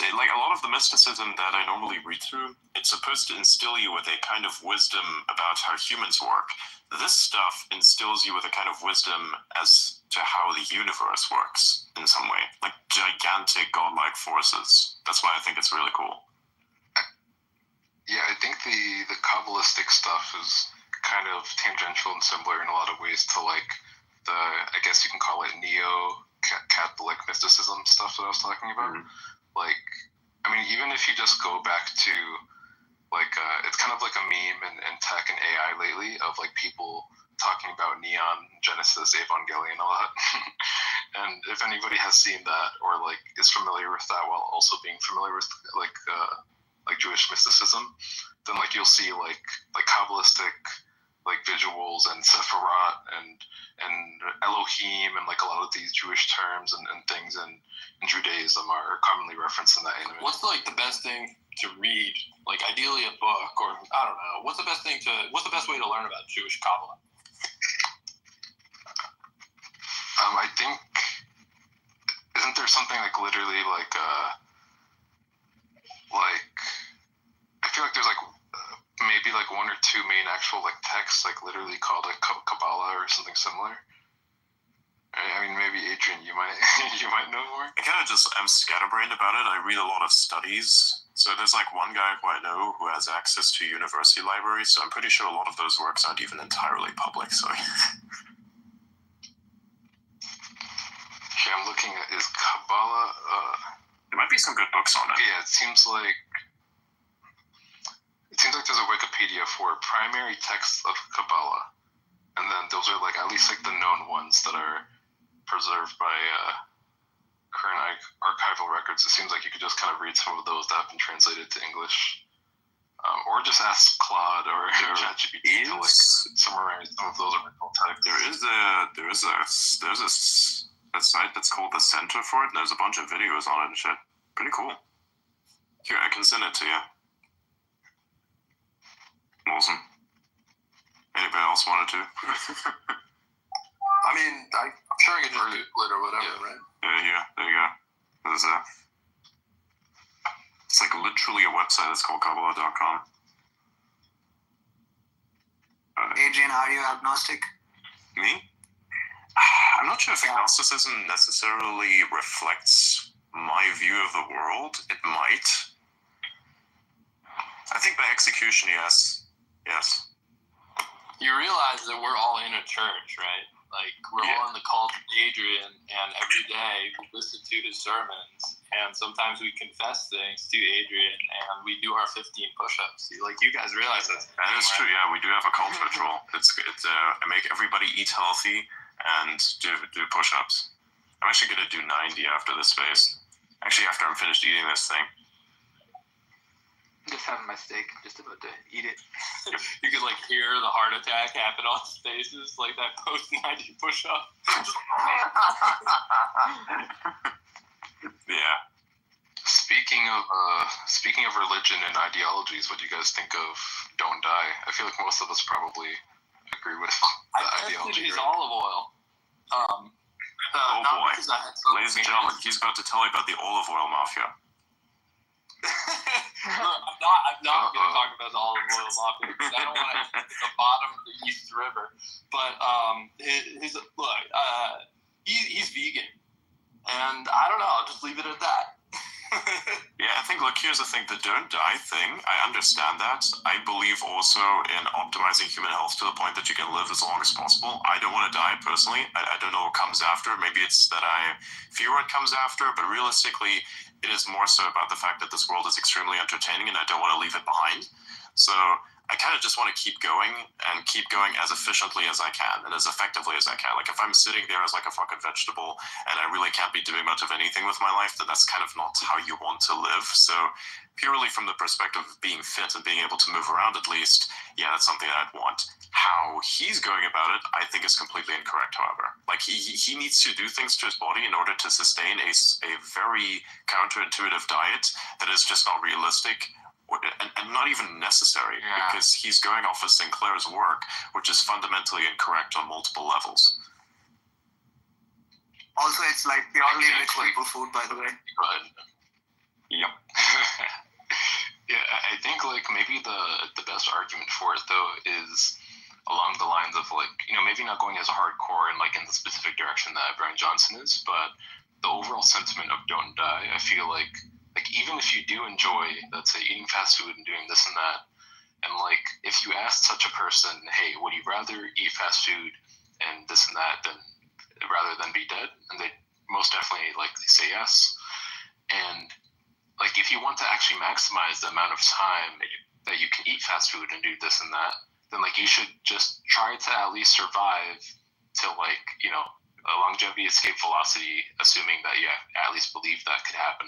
like a lot of the mysticism that I normally read through, it's supposed to instill you with a kind of wisdom about how humans work. This stuff instills you with a kind of wisdom as to how the universe works in some way, like gigantic godlike forces. That's why I think it's really cool. Yeah, I think the Kabbalistic stuff is kind of tangential and similar in a lot of ways to like the, I guess you can call it neo-Catholic mysticism stuff that I was talking about. Mm-hmm. Like, I mean, even if you just go back to like, it's kind of like a meme in tech and AI lately of like people talking about Neon Genesis Evangelion a lot. And if anybody has seen that or like is familiar with that while also being familiar with like Jewish mysticism, then like you'll see like Kabbalistic like visuals and Sephiroth and Elohim and like a lot of these Jewish terms and things in Judaism are commonly referenced in that anime. What's like the best thing to read? Like ideally a book, or I don't know. What's the best way to learn about Jewish Kabbalah? I think, isn't there something like literally like I feel like there's like maybe like one or two main actual like texts like literally called like Kabbalah or something similar. I mean, maybe Adrian, you might know more. I'm scatterbrained about it. I read a lot of studies. So there's like one guy who I know who has access to university libraries. So I'm pretty sure a lot of those works aren't even entirely public. So. Okay, I'm looking at is Kabbalah. There might be some good books on it. Yeah, it seems like there's a Wikipedia for primary texts of Kabbalah, and then those are like at least like the known ones that are preserved by current archival records. It seems like you could just kind of read some of those that have been translated to English, or just ask Claude or ChatGPT to like summarize some of those original texts. There's a site that's called the Center for it, and there's a bunch of videos on it and shit. Pretty cool. Here, I can send it to you. Awesome. Anybody else wanted to? I mean, I'm sure I can just Google it or whatever, right? Yeah, there you go. It's like literally a website that's called Kabbalah.com. are you agnostic? Me? I'm not sure if agnosticism necessarily reflects my view of the world. It might. I think by execution, yes. Yes. You realize that we're all in a church, right? Like, we're all in the cult of Adrian, and every day we listen to his sermons, and sometimes we confess things to Adrian, and we do our 15 push-ups. Like, you guys realize that? That is true, yeah. We do have a cult ritual. It's I make everybody eat healthy and do push-ups. I'm actually going to do 90 after this space. Actually, after I'm finished eating this thing. Just having my steak, just about to eat it. You could, like, hear the heart attack happen on his faces, like that post-90 push-up. Yeah. Speaking of religion and ideologies, what do you guys think of Don't Die? I feel like most of us probably agree with the I ideology. tested his Right? olive oil. Oh boy. Ladies and gentlemen, he's about to tell you about the olive oil mafia. I'm not going to talk about the olive oil mafia because I don't want to hit the bottom of the East River. But he's vegan, and I don't know. I'll just leave it at that. Yeah, I think, look, here's the thing, the don't die thing, I understand that. I believe also in optimizing human health to the point that you can live as long as possible. I don't want to die personally. I don't know what comes after. Maybe it's that I fear what comes after, but realistically, it is more so about the fact that this world is extremely entertaining and I don't want to leave it behind. So I kind of just want to keep going as efficiently as I can and as effectively as I can. Like, if I'm sitting there as like a fucking vegetable and I really can't be doing much of anything with my life, then that's kind of not how you want to live. So purely from the perspective of being fit and being able to move around at least, yeah, that's something that I'd want. How he's going about it, I think, is completely incorrect, however. Like, he needs to do things to his body in order to sustain a very counterintuitive diet that is just not realistic and not even necessary, because he's going off of Sinclair's work, which is fundamentally incorrect on multiple levels. Also, it's like purely rich people food, by the way. Yep. Yeah, I think like maybe the best argument for it though is along the lines of like, you know, maybe not going as hardcore and like in the specific direction that Brian Johnson is, but the overall sentiment of Don't Die, I feel like even if you do enjoy, let's say, eating fast food and doing this and that, and like if you ask such a person, hey, would you rather eat fast food and this and that rather than be dead? And they most definitely likely say yes. And like if you want to actually maximize the amount of time that you can eat fast food and do this and that, then like you should just try to at least survive till like, you know, a longevity escape velocity, assuming that you at least believe that could happen.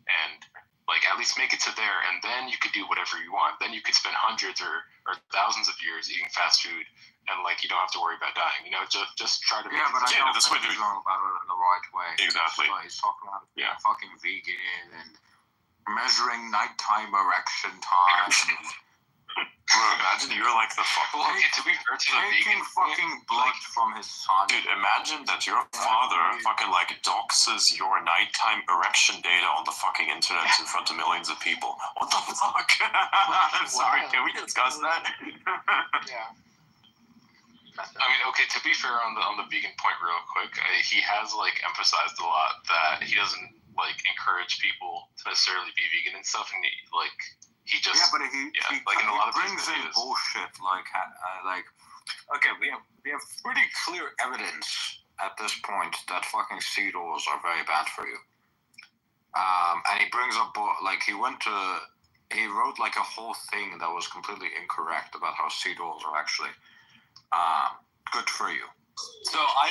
And like at least make it to there, and then you could do whatever you want. Then you could spend hundreds or thousands of years eating fast food, and like you don't have to worry about dying. You know, just try to. Yeah, but I don't think he's going about it in the right way. Exactly. He's talking about being fucking vegan and measuring nighttime erection time. Bro, imagine you're like the fucking... To be fair to the taking vegan fucking blood from his son. Dude, imagine that your father fucking like doxes your nighttime erection data on the fucking internet in front of millions of people. What the fuck? I'm sorry, can we discuss that? Yeah. I mean, okay, to be fair on the vegan point real quick, he has like emphasized a lot that he doesn't like encourage people to necessarily be vegan and stuff, and he just but he like in a lot of brings in bullshit like okay, we have pretty clear evidence at this point that fucking seed oils are very bad for you. And he brings up like he wrote like a whole thing that was completely incorrect about how seed oils are actually good for you. So I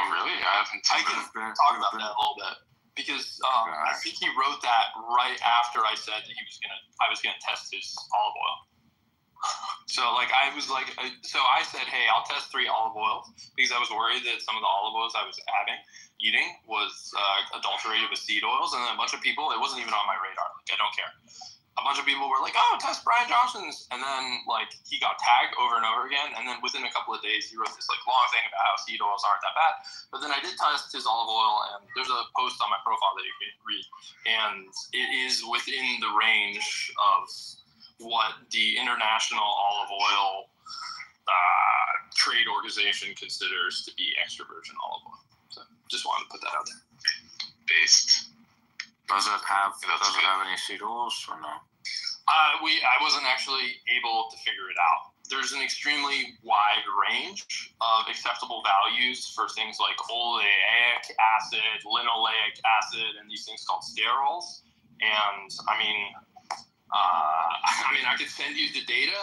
really? I haven't seen I can talk about that a little bit. Because I think he wrote that right after I said that I was gonna test his olive oil. So like I said, hey, I'll test 3 olive oils because I was worried that some of the olive oils I was eating was adulterated with seed oils, and then a bunch of people, it wasn't even on my radar. Like I don't care. A bunch of people were like, oh, test Brian Johnson's. And then, like, he got tagged over and over again. And then within a couple of days, he wrote this, like, long thing about how seed oils aren't that bad. But then I did test his olive oil, and there's a post on my profile that you can read. And it is within the range of what the International Olive Oil trade organization considers to be extra virgin olive oil. So just wanted to put that out there. Based. Does it have any seed oils or no? I wasn't actually able to figure it out. There's an extremely wide range of acceptable values for things like oleic acid, linoleic acid, and these things called sterols. And I mean, I could send you the data.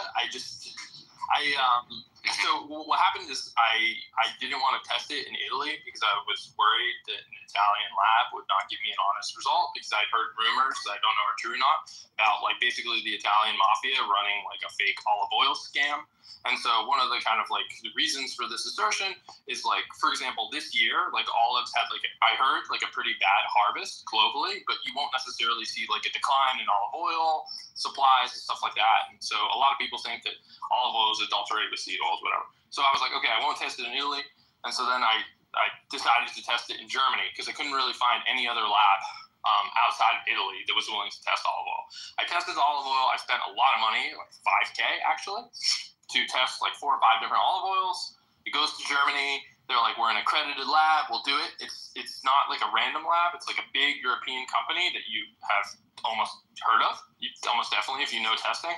So what happened is I didn't want to test it in Italy because I was worried that an Italian lab would not give me an honest result, because I'd heard rumors that I don't know are true or not about like basically the Italian mafia running like a fake olive oil scam. And so one of the kind of like the reasons for this assertion is like, for example, this year, like olives had like, I heard like a pretty bad harvest globally, but you won't necessarily see like a decline in olive oil supplies and stuff like that. And so a lot of people think that olive oil is adulterated with seed oils, whatever. So I was like, okay, I won't test it in Italy. And so then I decided to test it in Germany because I couldn't really find any other lab outside of Italy that was willing to test olive oil. I tested the olive oil. I spent a lot of money, like $5,000 actually, to test like 4 or 5 different olive oils. It goes to Germany. They're like, we're an accredited lab. We'll do it. It's not like a random lab. It's like a big European company that you have almost heard of. Almost definitely if you know testing.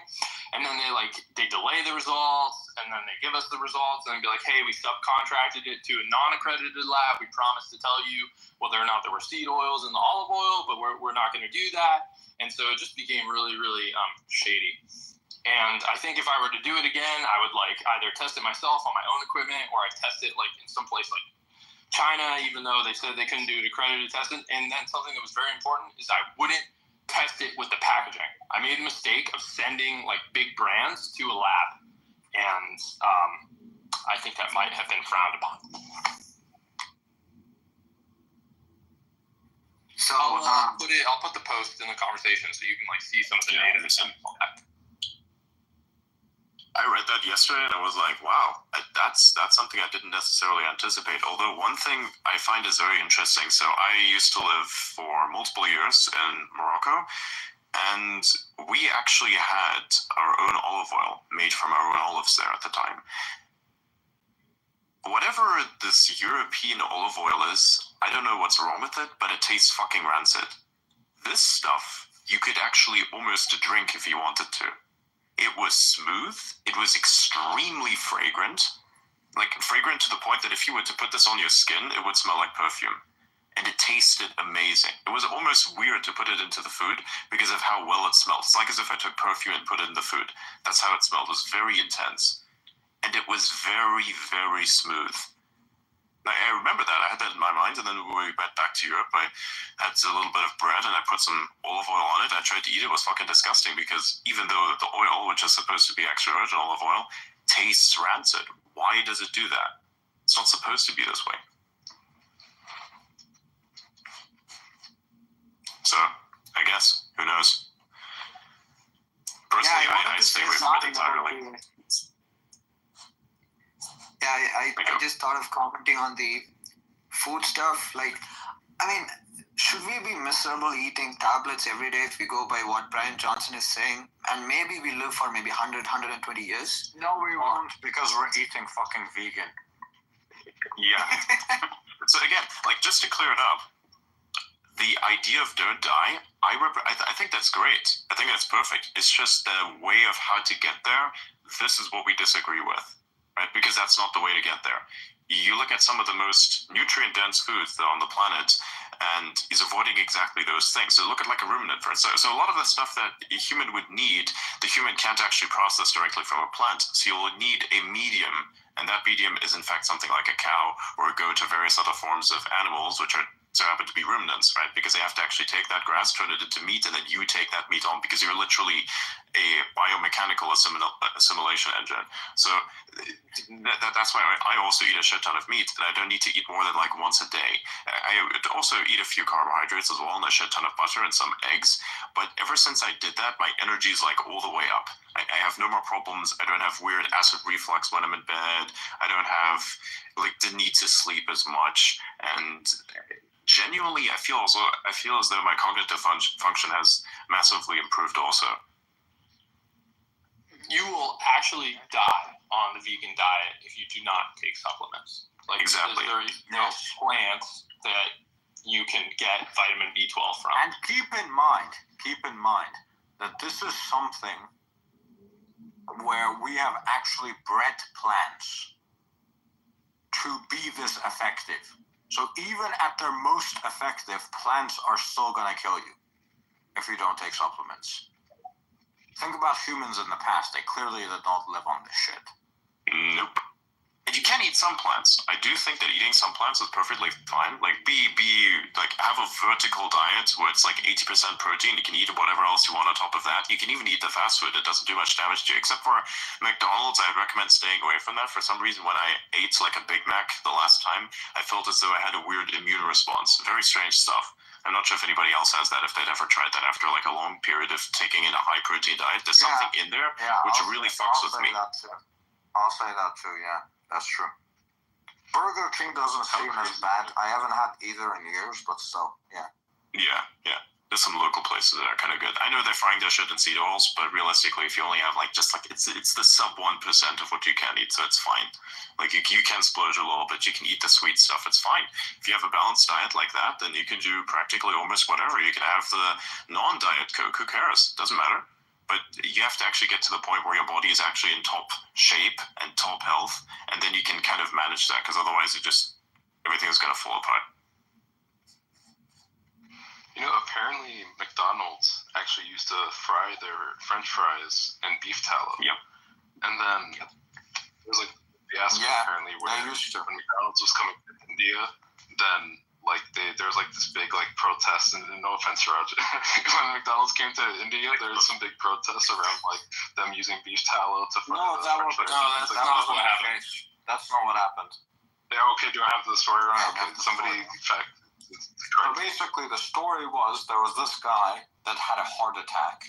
And then they delay the results, and then they give us the results, and then be like, hey, we subcontracted it to a non-accredited lab. We promised to tell you whether or not there were seed oils in the olive oil, but we're not going to do that. And so it just became really, really shady. And I think if I were to do it again, I would like either test it myself on my own equipment, or I'd test it like in some place like China, even though they said they couldn't do it accredited testing. And then something that was very important is I wouldn't test it with the packaging. I made a mistake of sending like big brands to a lab, and I think that might have been frowned upon. So I'll put the post in the conversation so you can like see some of the data and all that. I read that yesterday and I was like, wow, that's something I didn't necessarily anticipate. Although one thing I find is very interesting. So I used to live for multiple years in Morocco, and we actually had our own olive oil made from our own olives there at the time. Whatever this European olive oil is, I don't know what's wrong with it, but it tastes fucking rancid. This stuff you could actually almost drink if you wanted to. It was smooth. It was extremely fragrant. Like fragrant to the point that if you were to put this on your skin, it would smell like perfume. And it tasted amazing. It was almost weird to put it into the food because of how well it smelled. It's like as if I took perfume and put it in the food. That's how it smelled. It was very intense. And it was very, very smooth. I remember that. I had that in my mind, and then when we went back to Europe, I had a little bit of bread, and I put some olive oil on it. I tried to eat it. It was fucking disgusting because even though the oil, which is supposed to be extra virgin olive oil, tastes rancid, why does it do that? It's not supposed to be this way. So, I guess, who knows? Personally, I stay away from it entirely. Yeah, I just thought of commenting on the food stuff. Like, I mean, should we be miserable eating tablets every day if we go by what Brian Johnson is saying? And maybe we live for maybe 100, 120 years? No, we won't, because we're eating fucking vegan. Yeah. So again, like just to clear it up, the idea of don't die, I think that's great. I think that's perfect. It's just the way of how to get there. This is what we disagree with. Right? Because that's not the way to get there. You look at some of the most nutrient-dense foods on the planet, and he's avoiding exactly those things. So look at like a ruminant, for instance. So a lot of the stuff that a human would need, the human can't actually process directly from a plant. So you'll need a medium, and that medium is in fact something like a cow or a goat or various other forms of animals, which are so happen to be ruminants, right? Because they have to actually take that grass, turn it into meat, and then you take that meat on because you're literally a biomechanical assimilation engine. So that's why I also eat a shit ton of meat, and I don't need to eat more than like once a day. I also eat a few carbohydrates as well, and a shit ton of butter and some eggs. But ever since I did that, my energy is like all the way up. I have no more problems. I don't have weird acid reflux when I'm in bed. I don't have like the need to sleep as much, and genuinely, I feel as though my cognitive function has massively improved also. You will actually die on the vegan diet if you do not take supplements. Like, Exactly. There are no plants that you can get vitamin B12 from. And keep in mind that this is something where we have actually bred plants to be this effective. So even at their most effective, plants are still going to kill you if you don't take supplements. Think about humans in the past. They clearly did not live on this shit. Nope. And you can eat some plants. I do think that eating some plants is perfectly fine. Like, have a vertical diet where it's like 80% protein. You can eat whatever else you want on top of that. You can even eat the fast food. It doesn't do much damage to you. Except for McDonald's, I'd recommend staying away from that. For some reason, when I ate like a Big Mac the last time, I felt as though I had a weird immune response. Very strange stuff. I'm not sure if anybody else has that, if they'd ever tried that after like a long period of taking in a high protein diet. There's something in there which really fucks with me. I'll say that too, yeah. That's true. Burger King doesn't seem as bad. I haven't had either in years, but still, yeah. Yeah. There's some local places that are kind of good. I know they're frying their shit in seed oils, but realistically, if you only have it's the sub 1% of what you can eat, so it's fine. Like you can splurge a little bit. You can eat the sweet stuff. It's fine. If you have a balanced diet like that, then you can do practically almost whatever. You can have the non-diet Coke. Who cares? Doesn't matter. But you have to actually get to the point where your body is actually in top shape and top health, and then you can kind of manage that, because otherwise everything's going to fall apart. Apparently McDonald's actually used to fry their French fries in beef tallow. Yep. And then there's like fiasco apparently where when McDonald's was coming to India, then there was like this big protest, and no offense, Roger, when McDonald's came to India, there was some big protests around them using beef tallow to fry the French fries. That's not what happened. That's not what happened. Yeah, okay, do I have the story wrong? Okay, somebody fact. So basically, the story was there was this guy that had a heart attack.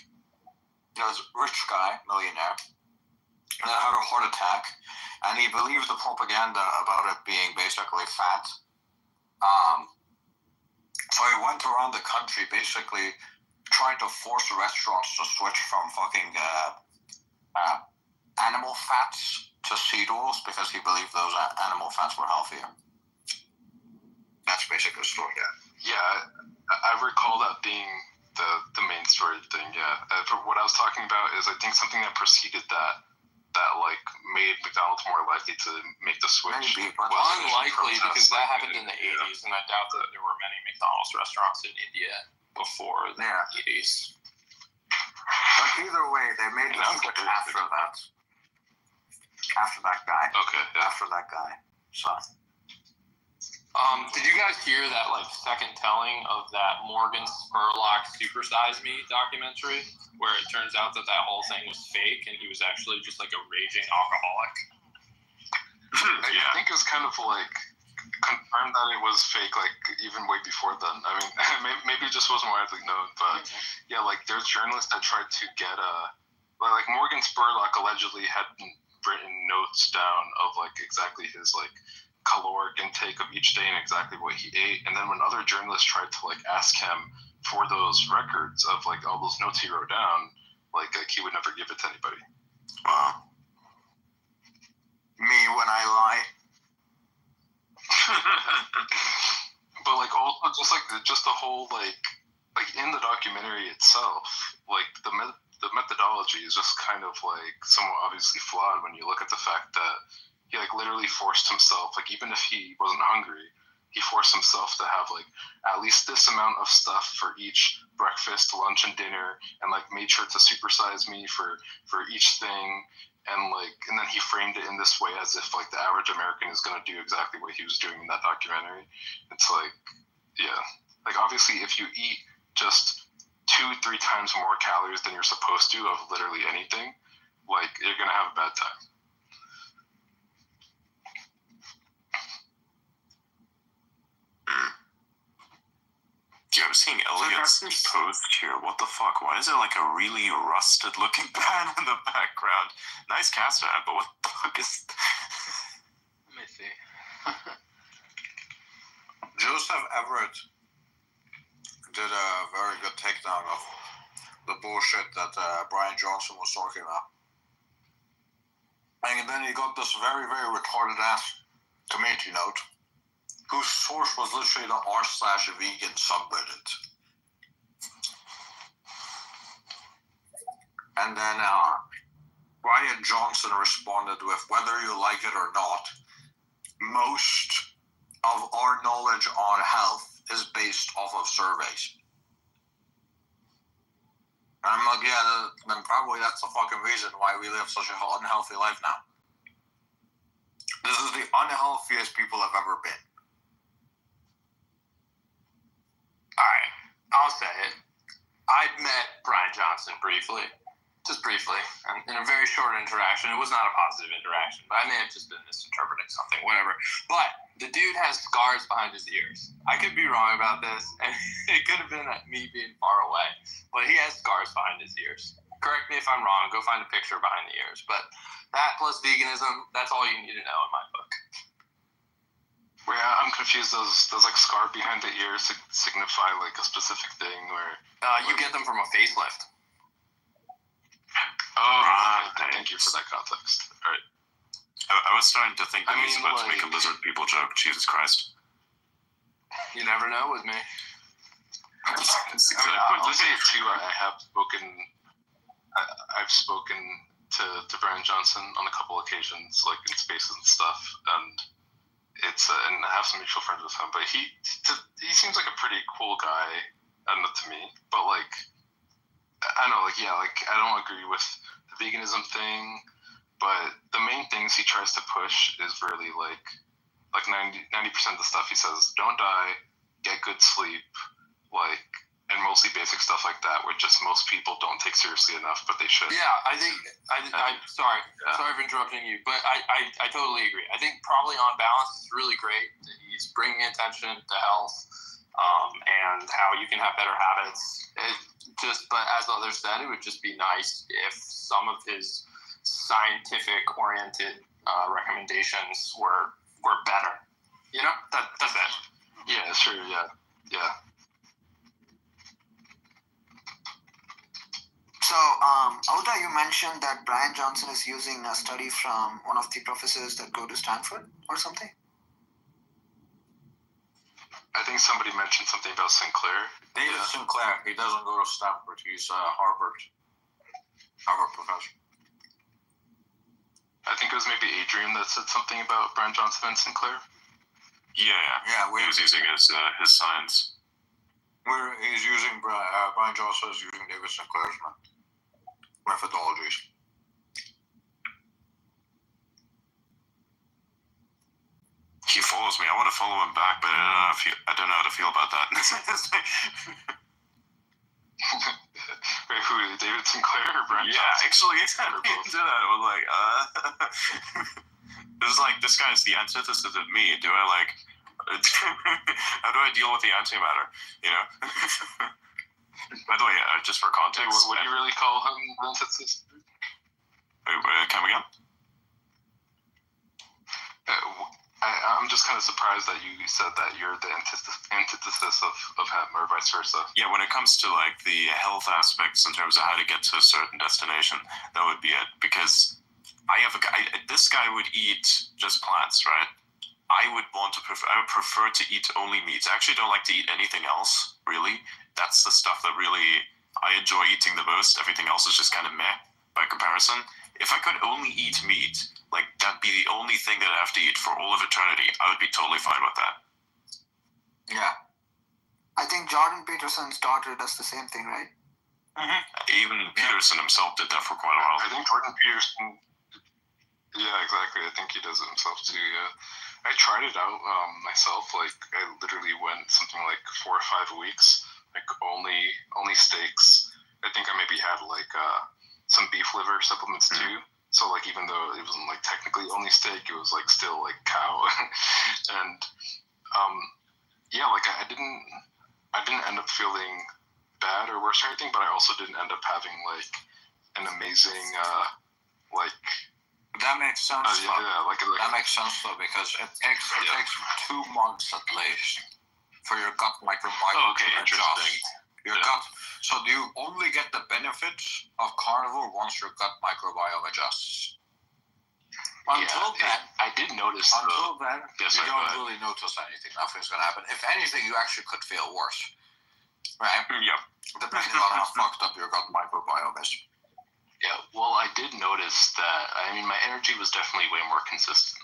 There was a rich guy, millionaire, that had a heart attack, and he believed the propaganda about it being basically fat. So he went around the country basically trying to force restaurants to switch from fucking animal fats to seed oils because he believed those animal fats were healthier. That's basically the story. Yeah, I recall that being the main story thing. Yeah, what I was talking about is I think something that preceded that made McDonald's more likely to make the switch. Maybe, but unlikely because that happened in the 80s, and I doubt that there were many McDonald's restaurants in India before the 80s. But either way, they made the switch after that. After that guy. Okay. Yeah. After that guy. So. Did you guys hear that second telling of that Morgan Spurlock Super Size Me documentary, where it turns out that whole thing was fake and he was actually just a raging alcoholic? I think it was kind of confirmed that it was fake even way before then. I mean, maybe it just wasn't widely known, but yeah, there's journalists that tried to get Morgan Spurlock allegedly had written notes down of exactly his caloric intake of each day and exactly what he ate, and then when other journalists tried to ask him for those records of all those notes he wrote down, he would never give it to anybody. Me when I lie. But also just the whole in the documentary itself, the methodology is just kind of somewhat obviously flawed when you look at the fact that he literally forced himself, even if he wasn't hungry, he forced himself to have at least this amount of stuff for each breakfast, lunch, and dinner, and made sure to supersize me for each thing, and then he framed it in this way as if the average American is going to do exactly what he was doing in that documentary. It's obviously if you eat just 2-3 times more calories than you're supposed to of literally anything, you're going to have a bad time. Yeah, I'm seeing Elliot's post here. What the fuck? Why is there a really rusted looking pan in the background? Nice caster hat, but what the fuck is... Let me see. Joseph Everett did a very good takedown of the bullshit that Brian Johnson was talking about. And then he got this very, very retarded ass community note, whose source was literally the r/vegan subreddit. And then Brian Johnson responded with, whether you like it or not, most of our knowledge on health is based off of surveys. And I'm like, yeah, then probably that's the fucking reason why we live such an unhealthy life now. This is the unhealthiest people have ever been. Alright, I'll say it. I'd met Brian Johnson briefly. Just briefly, in a very short interaction. It was not a positive interaction, but I may have just been misinterpreting something, whatever. But the dude has scars behind his ears. I could be wrong about this, and it could have been me being far away, but he has scars behind his ears. Correct me if I'm wrong. Go find a picture behind the ears. But that plus veganism, that's all you need to know in my book. Well, yeah, I'm confused. Does like scar behind the ears signify like a specific thing, where you get them from a facelift. Oh, thank you for that context. All right. I was starting to think that he's about to make a lizard people joke. Jesus Christ. You never know with me. I'll say it too. I've spoken to Brian Johnson on a couple occasions, like in spaces and stuff, and and I have some mutual friends with him. But he seems like a pretty cool guy, to me. But like, I don't know, like, yeah, like I don't agree with the veganism thing, but the main things he tries to push is really like 90% of the stuff he says, don't die, get good sleep, like, and mostly basic stuff like that, where just most people don't take seriously enough, but they should. Yeah, I think sorry for interrupting you, but I totally agree. I think probably on balance it's really great that he's bringing attention to health, and how you can have better habits. But as others said, it would just be nice if some of his scientific-oriented recommendations were better. You know, that's it. Yeah, sure. Yeah. So, Auda, you mentioned that Brian Johnson is using a study from one of the professors that go to Stanford or something? I think somebody mentioned something about Sinclair. David Sinclair. He doesn't go to Stanford. He's a Harvard professor. I think it was maybe Adrian that said something about Brian Johnson and Sinclair. Yeah. He was using his science. He's using Brian Johnson is using David Sinclair's methodologies. He follows me. I want to follow him back, but I don't know how to feel about that. Wait, who? David Sinclair or Brian Johnson? Yeah, actually, I did that. I was like, it was like, this guy's the antithesis of me. Do I like? How do I deal with the antimatter? You know. By the way, just for context, what do you really call him? Antithesis? Come again? I'm just kind of surprised that you said that you're the antithesis of him, or vice versa. Yeah, when it comes to like the health aspects in terms of how to get to a certain destination, that would be it. Because I have a guy. This guy would eat just plants, right? I would prefer to eat only meats. I actually don't like to eat anything else, really. That's the stuff that really I enjoy eating the most. Everything else is just kind of meh by comparison. If I could only eat meat, like that'd be the only thing that I have to eat for all of eternity, I would be totally fine with that. Yeah. I think Jordan Peterson's daughter does the same thing, right? Mm-hmm. Even Peterson himself did that for quite a while. I think Jordan Peterson. Yeah, exactly. I think he does it himself too. Yeah. I tried it out myself. Like I literally went something like 4 or 5 weeks, like only steaks. I think I maybe had like some beef liver supplements too. So like even though it wasn't like technically only steak, it was like still like cow. And yeah, like I didn't end up feeling bad or worse or anything, but I also didn't end up having like an amazing like. That makes sense. That makes sense though, because it takes 2 months at least for your gut microbiome to adjust. Your gut. So do you only get the benefits of carnivore once your gut microbiome adjusts? Until then, I did notice. until then, Yes, you sorry, don't go ahead. really notice anything. Nothing's gonna happen. If anything, you actually could feel worse, right? Yeah. Depending on how fucked up your gut microbiome is. Yeah, well, I did notice that. I mean, my energy was definitely way more consistent.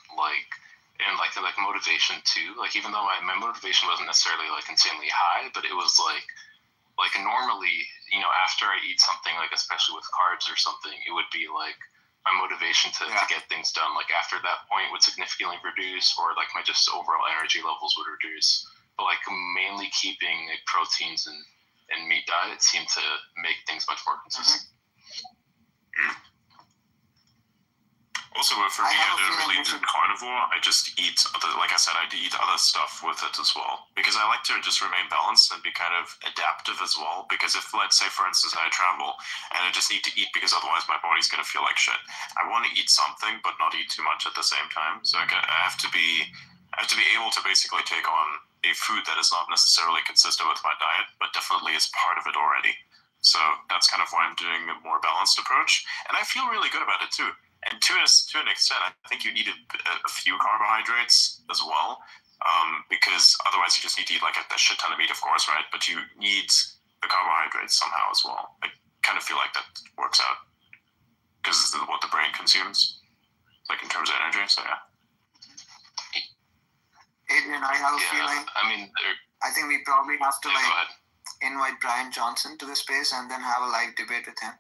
And motivation too. Like, even though my motivation wasn't necessarily like insanely high, but it was like normally, after I eat something, like especially with carbs or something, it would be like my motivation to get things done. Like after that point would significantly reduce, or like my just overall energy levels would reduce. But like mainly keeping like proteins and meat diet seemed to make things much more consistent. Also, for me, I don't really do carnivore. I just eat like I said, I eat other stuff with it as well. Because I like to just remain balanced and be kind of adaptive as well. Because if, let's say, for instance, I travel and I just need to eat because otherwise my body's going to feel like shit. I want to eat something, but not eat too much at the same time. So I have to be able to basically take on a food that is not necessarily consistent with my diet, but definitely is part of it already. So that's kind of why I'm doing a more balanced approach. And I feel really good about it too. And to an extent, I think you need a few carbohydrates as well, because otherwise you just need to eat like a shit ton of meat, of course, right? But you need the carbohydrates somehow as well. I kind of feel like that works out because it's what the brain consumes, like in terms of energy. So yeah. Adrian, I have a feeling. I mean, I think we probably have to go ahead. invite Brian Johnson to the space and then have a live debate with him.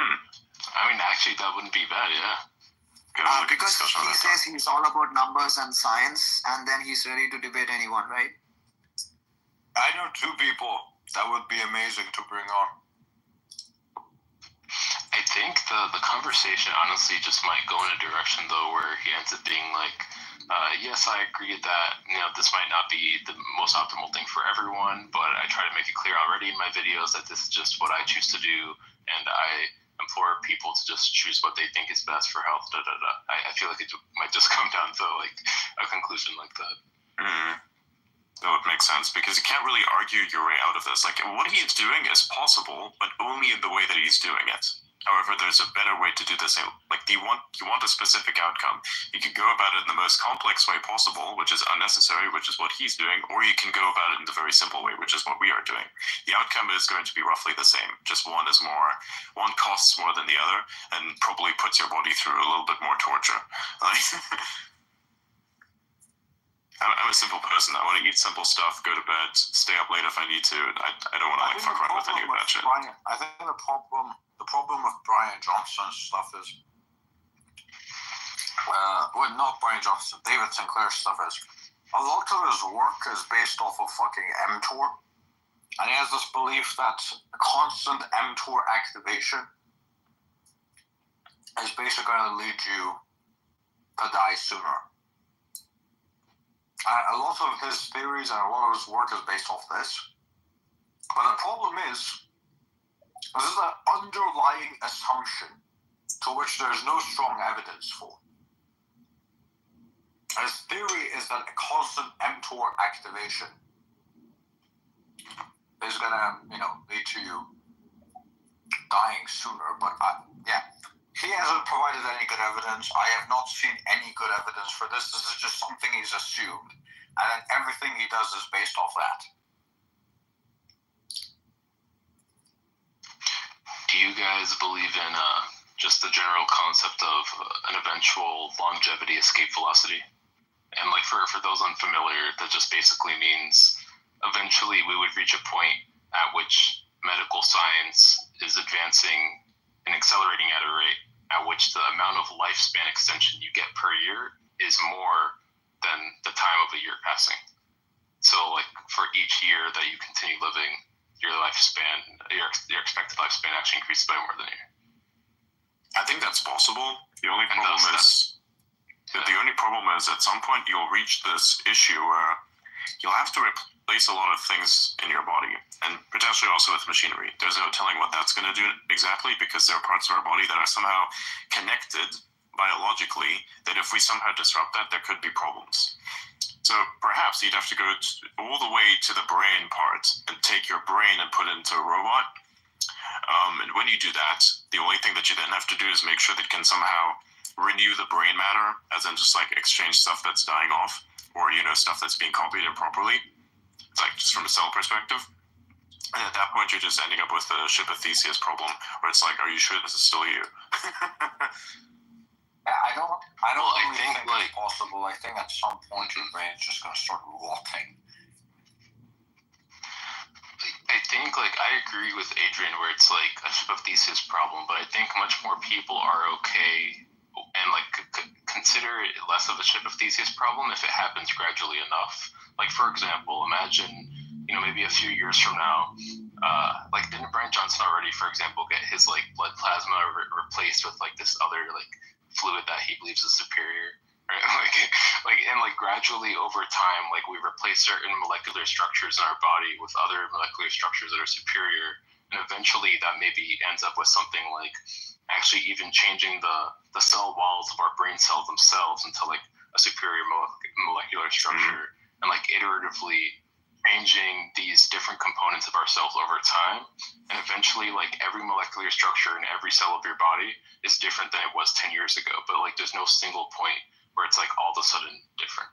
I mean, actually, that wouldn't be bad, yeah. Because he says he's all about numbers and science, and then he's ready to debate anyone, right? I know two people that would be amazing to bring on. I think the conversation honestly just might go in a direction though where he ends up being like, yes, I agree that this might not be the most optimal thing for everyone, but I try to make it clear already in my videos that this is just what I choose to do, and I implore people to just choose what they think is best for health. I feel like it might just come down to like a conclusion like that. That would make sense because you can't really argue your way out of this. Like what he's doing is possible, but only in the way that he's doing it. However, there's a better way to do this. Like you want a specific outcome. You can go about it in the most complex way possible, which is unnecessary, which is what he's doing, or you can go about it in the very simple way, which is what we are doing. The outcome is going to be roughly the same. Just one costs more than the other, and probably puts your body through a little bit more torture. Like, I'm a simple person. I want to eat simple stuff, go to bed, stay up late if I need to. I don't want to fuck around with any of that shit. I think the problem with Brian Johnson's stuff is, not Brian Johnson, David Sinclair's stuff is, a lot of his work is based off of fucking mTOR, and he has this belief that constant mTOR activation is basically going to lead you to die sooner. A lot of his theories and a lot of his work is based off this. But the problem is, this is an underlying assumption to which there is no strong evidence for. His theory is that a constant mTOR activation is going to, lead to you dying sooner. But he hasn't provided any good evidence. I have not seen any good evidence for this. This is just something he's assumed. And then everything he does is based off that. Do you guys believe in just the general concept of an eventual longevity escape velocity? And like for those unfamiliar, that just basically means eventually we would reach a point at which medical science is advancing and accelerating at a rate at which the amount of lifespan extension you get per year is more than the time of a year passing. So like for each year that you continue living, your lifespan, your expected lifespan actually increases by more than a year. I think that's possible. The only problem is at some point you'll reach this issue where you'll have to replace a lot of things in your body, and potentially also with machinery. There's no telling what that's going to do exactly, because there are parts of our body that are somehow connected biologically that if we somehow disrupt that, there could be problems. So perhaps you'd have to go all the way to the brain part and take your brain and put it into a robot. And when you do that, the only thing that you then have to do is make sure that you can somehow renew the brain matter, as in just like exchange stuff that's dying off, or stuff that's being copied improperly. It's like just from a cell perspective. And at that point, you're just ending up with the ship of Theseus problem, where it's like, are you sure this is still you? Yeah, I don't Well, I really think, think like- it's possible. I think at some point your brain's just gonna start rotting. I think, like, I agree with Adrian where it's like a ship of Theseus problem, but I think much more people are okay and like consider it less of a ship of Theseus problem if it happens gradually enough. Like, for example, imagine, maybe a few years from now, like, didn't Brian Johnson already, for example, get his like blood plasma replaced with like this other like fluid that he believes is superior? Right? And gradually over time, like, we replace certain molecular structures in our body with other molecular structures that are superior, and eventually that maybe ends up with something like actually even changing the cell walls of our brain cells themselves into like a superior molecular structure, and like iteratively changing these different components of ourselves over time, and eventually like every molecular structure in every cell of your body is different than it was 10 years ago, but like there's no single point where it's like all of a sudden different.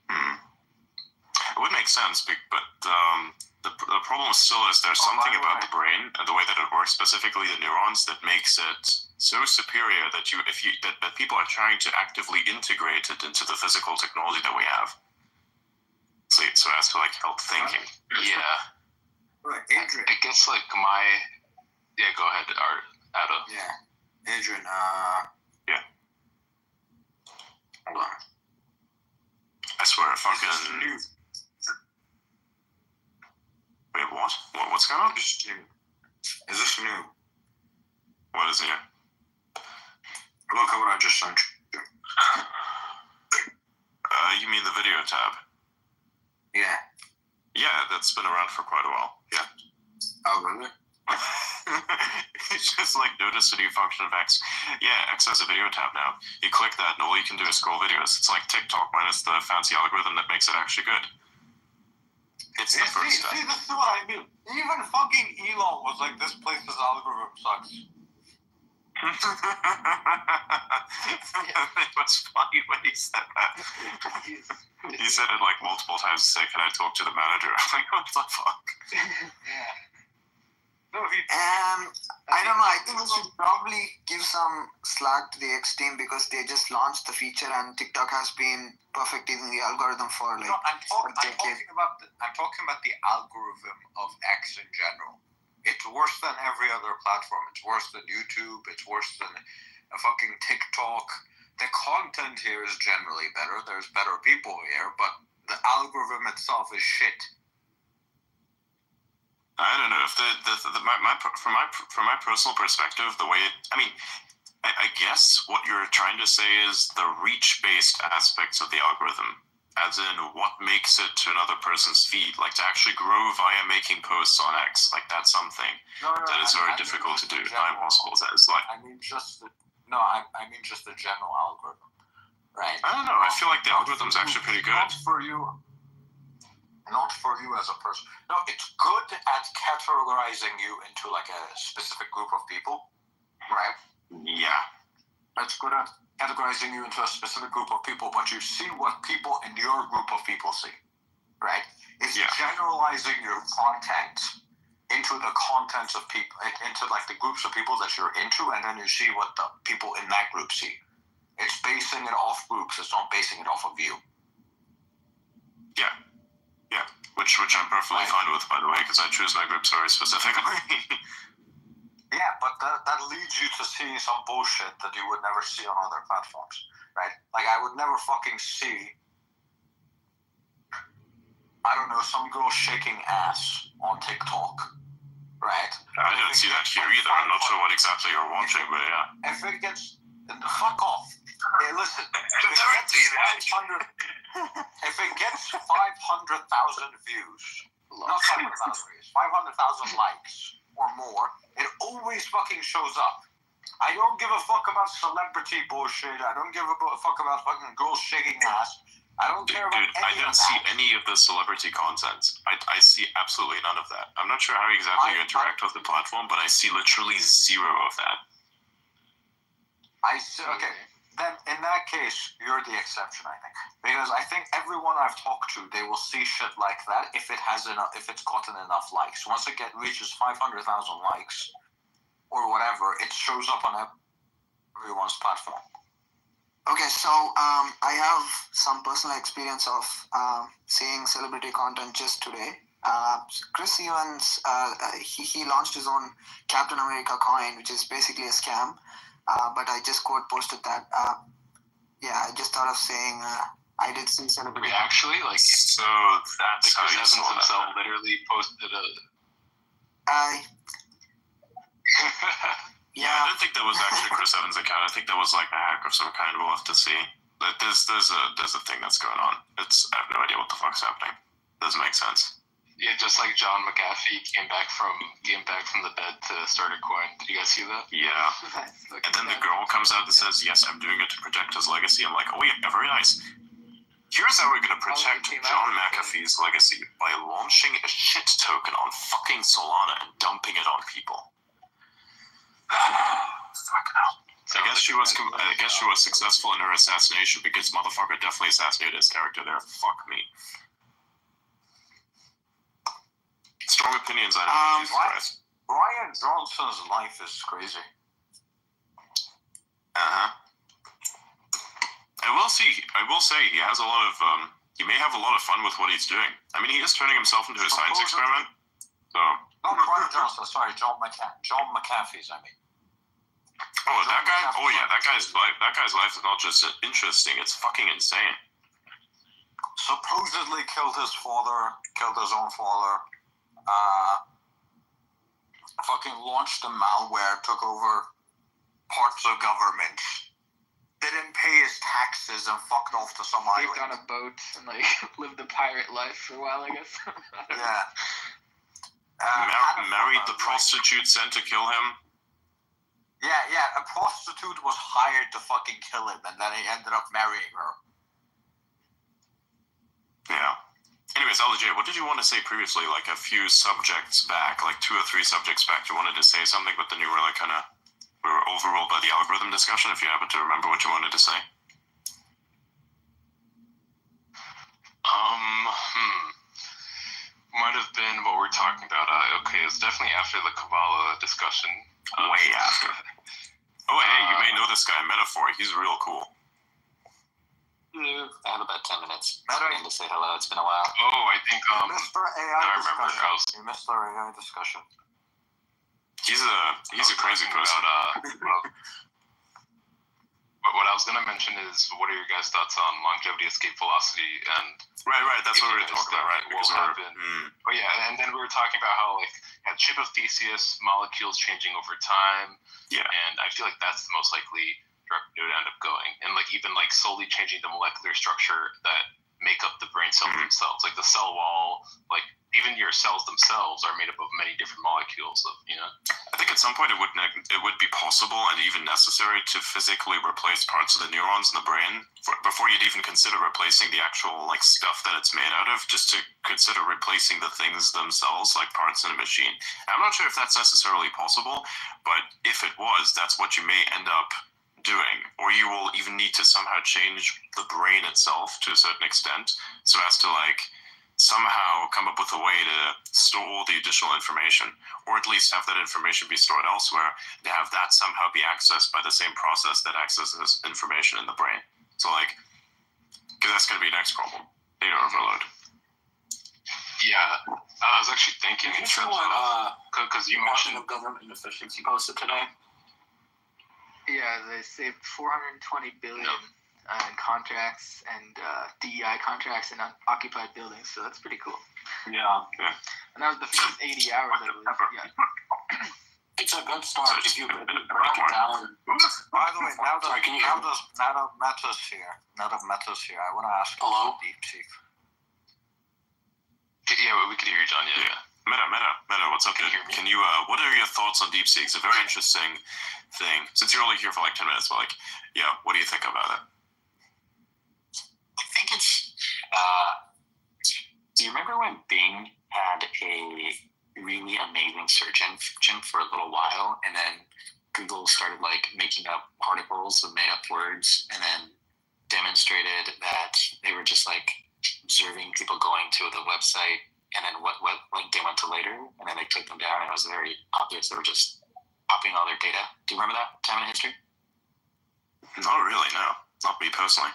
It would make sense, but the problem still is there's something about the brain and the way that it works, specifically the neurons, that makes it so superior that that people are trying to actively integrate it into the physical technology that we have. So as to like help thinking. Yeah. Right, Adrian. I guess like yeah, go ahead, Ada. Yeah, Adrian. Yeah. Hold on. I swear, fucking. Wait, what? What's going on? Is this new? What is new? Look at what I just sent you. You mean the video tab? Yeah. Yeah, that's been around for quite a while. Yeah. Oh, really? It's just like notice a new function of X. Yeah, X has a video tab now. You click that and all you can do is scroll videos. It's like TikTok minus the fancy algorithm that makes it actually good. It's the first step. See, this is what I mean. Even fucking Elon was like, this place's algorithm sucks. It was funny when he said that. He said it like multiple times. Say, can I talk to the manager? I'm like, what the fuck? Yeah. No, I don't know. I think we should probably give some slack to the X team because they just launched the feature and TikTok has been perfecting the algorithm for like. No, I'm talking about the algorithm of X in general. It's worse than every other platform. It's worse than YouTube. It's worse than a fucking TikTok. The content here is generally better. There's better people here, but the algorithm itself is shit. I don't know if from my personal perspective, the way I guess what you're trying to say is the reach-based aspects of the algorithm, as in what makes it to another person's feed, like to actually grow via making posts on X, like that's something that is very difficult to do, not impossible. That is like I mean just the general algorithm, right? I don't know. I feel like the algorithm's actually pretty good. Not for you as a person. No, it's good at categorizing you into like a specific group of people, right? Yeah. It's good at categorizing you into a specific group of people, but you see what people in your group of people see, right? It's generalizing your content into the contents of people, into like the groups of people that you're into, and then you see what the people in that group see. It's basing it off groups. It's not basing it off of you. Yeah. Yeah, which I'm perfectly fine with, by the way, because I choose my groups very specifically. Yeah, but that leads you to see some bullshit that you would never see on other platforms, right? Like, I would never fucking see, I don't know, some girl shaking ass on TikTok, right? I don't see that here either. I'm not sure what exactly you're watching, but yeah. If it gets, fuck off. Hey, listen, if it gets 500,000 views, not 500,000 views, 500,000 likes or more, it always fucking shows up. I don't give a fuck about celebrity bullshit. I don't give a fuck about fucking girls shaking ass. I don't care about Dude, I any don't of see that. any of the celebrity content. I see absolutely none of that. I'm not sure how exactly you interact with the platform, but I see literally zero of that. Okay, then in that case, you're the exception, I think, because I think everyone I've talked to, they will see shit like that if it's gotten enough likes. Once it reaches 500,000 likes or whatever, it shows up on everyone's platform. Okay, so I have some personal experience of seeing celebrity content just today. Chris Evans, he launched his own Captain America coin, which is basically a scam. But I just quote posted that. I just thought of saying I did see celebrity. Actually, like, So that's how Chris you Evans saw that. himself literally posted a. Yeah, I don't think that was actually Chris Evans' account. I think that was like a hack of some kind. We'll have to see. But there's a thing that's going on. I have no idea what the fuck's happening. Doesn't make sense. Yeah, just like John McAfee came back from the dead to start a coin. Did you guys see that? Yeah. And then the girl comes out and says, "Yes, I'm doing it to protect his legacy." I'm like, "Oh yeah, very nice." Here's how we're gonna protect John McAfee's legacy by launching a shit token on fucking Solana and dumping it on people. Fuck no. I guess she was successful in her assassination because motherfucker definitely assassinated his character there. Fuck me. Strong opinions, I know. Jesus Christ. Brian Johnson's life is crazy. I will say he has a lot of he may have a lot of fun with what he's doing. I mean, he is turning himself into a science experiment. So Not Brian Johnson, sorry, John McAfee's, I mean. Oh, that guy? Oh yeah, that guy's life is not just interesting, it's fucking insane. Supposedly killed his own father, fucking launched a malware, took over parts of government, didn't pay his taxes and fucked off to some island. Lived on a boat and like lived the pirate life for a while, I guess. Yeah. Married the prostitute sent to kill him. Yeah, a prostitute was hired to fucking kill him, and then he ended up marrying her. Yeah. Anyways, LJ, what did you want to say previously? Like a few subjects back, like 2 or 3 subjects back, you wanted to say something, but then you were like we were overruled by the algorithm discussion, if you happen to remember what you wanted to say. Might have been what we're talking about. Okay, it's definitely after the Kabbalah discussion. Way after. Oh, hey, you may know this guy, Metaphor. He's real cool. I have about 10 minutes. Meta, to say hello. It's been a while. Oh, I think Mr. AI I remember. discussion. You missed our AI discussion. He's a crazy person. What I was going to mention is, what are your guys' thoughts on longevity, escape velocity, and Right. That's what we were talking about, right? What will happen? Oh yeah, and then we were talking about how like at chip of Theseus, molecules changing over time. Yeah. And I feel like that's the most likely direction it would end up going, and like even like slowly changing the molecular structure that make up the brain cells themselves, like the cell wall, like even your cells themselves are made up of many different molecules of, I think at some point it would be possible and even necessary to physically replace parts of the neurons in the brain before you'd even consider replacing the actual like stuff that it's made out of, just to consider replacing the things themselves, like parts in a machine. I'm not sure if that's necessarily possible, but if it was, that's what you may end up doing, or you will even need to somehow change the brain itself to a certain extent so as to like somehow come up with a way to store all the additional information, or at least have that information be stored elsewhere, to have that somehow be accessed by the same process that accesses information in the brain. So like, because that's going to be the next problem, data overload. Yeah, I was actually thinking in terms of because you mentioned of government inefficiency posted today. Yeah, they saved 420 billion in contracts and DEI contracts in occupied buildings, so that's pretty cool. Yeah. And that was the first 80 hours, I believe. Yeah. It's a good start if you break it down. By the way, now that Meta's here, I want to ask you about DeepSeek. Yeah, we could hear you, John. Yeah. Meta, what's up, dude? Can you, what are your thoughts on DeepSeek? It's a very interesting thing. Since you're only here for like 10 minutes, but like, yeah, what do you think about it? I think it's Do you remember when Bing had a really amazing search engine for a little while, and then Google started like making up articles and made up words, and then demonstrated that they were just like observing people going to the website, and then what link they went to later, and then they took them down, and it was very obvious they were just copying all their data. Do you remember that time in history? Not really, no. Not me personally.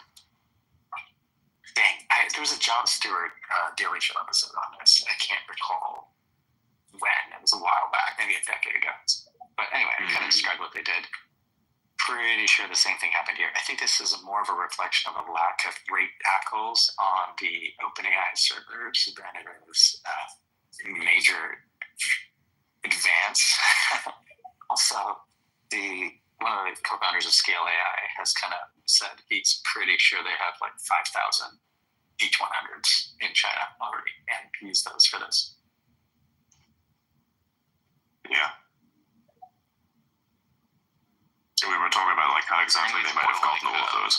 Dang, there was a Jon Stewart Daily Show episode on this. I can't recall when. It was a while back, maybe a decade ago. But anyway, I kind of described what they did. Pretty sure the same thing happened here. I think this is more of a reflection of a lack of great apples on the OpenAI servers than it is major advance. Also, one of the co-founders of Scale AI has kind of said he's pretty sure they have like 5,000 H100s in China already, and use those for this. Yeah. We were talking about like how exactly they might have gotten all of those.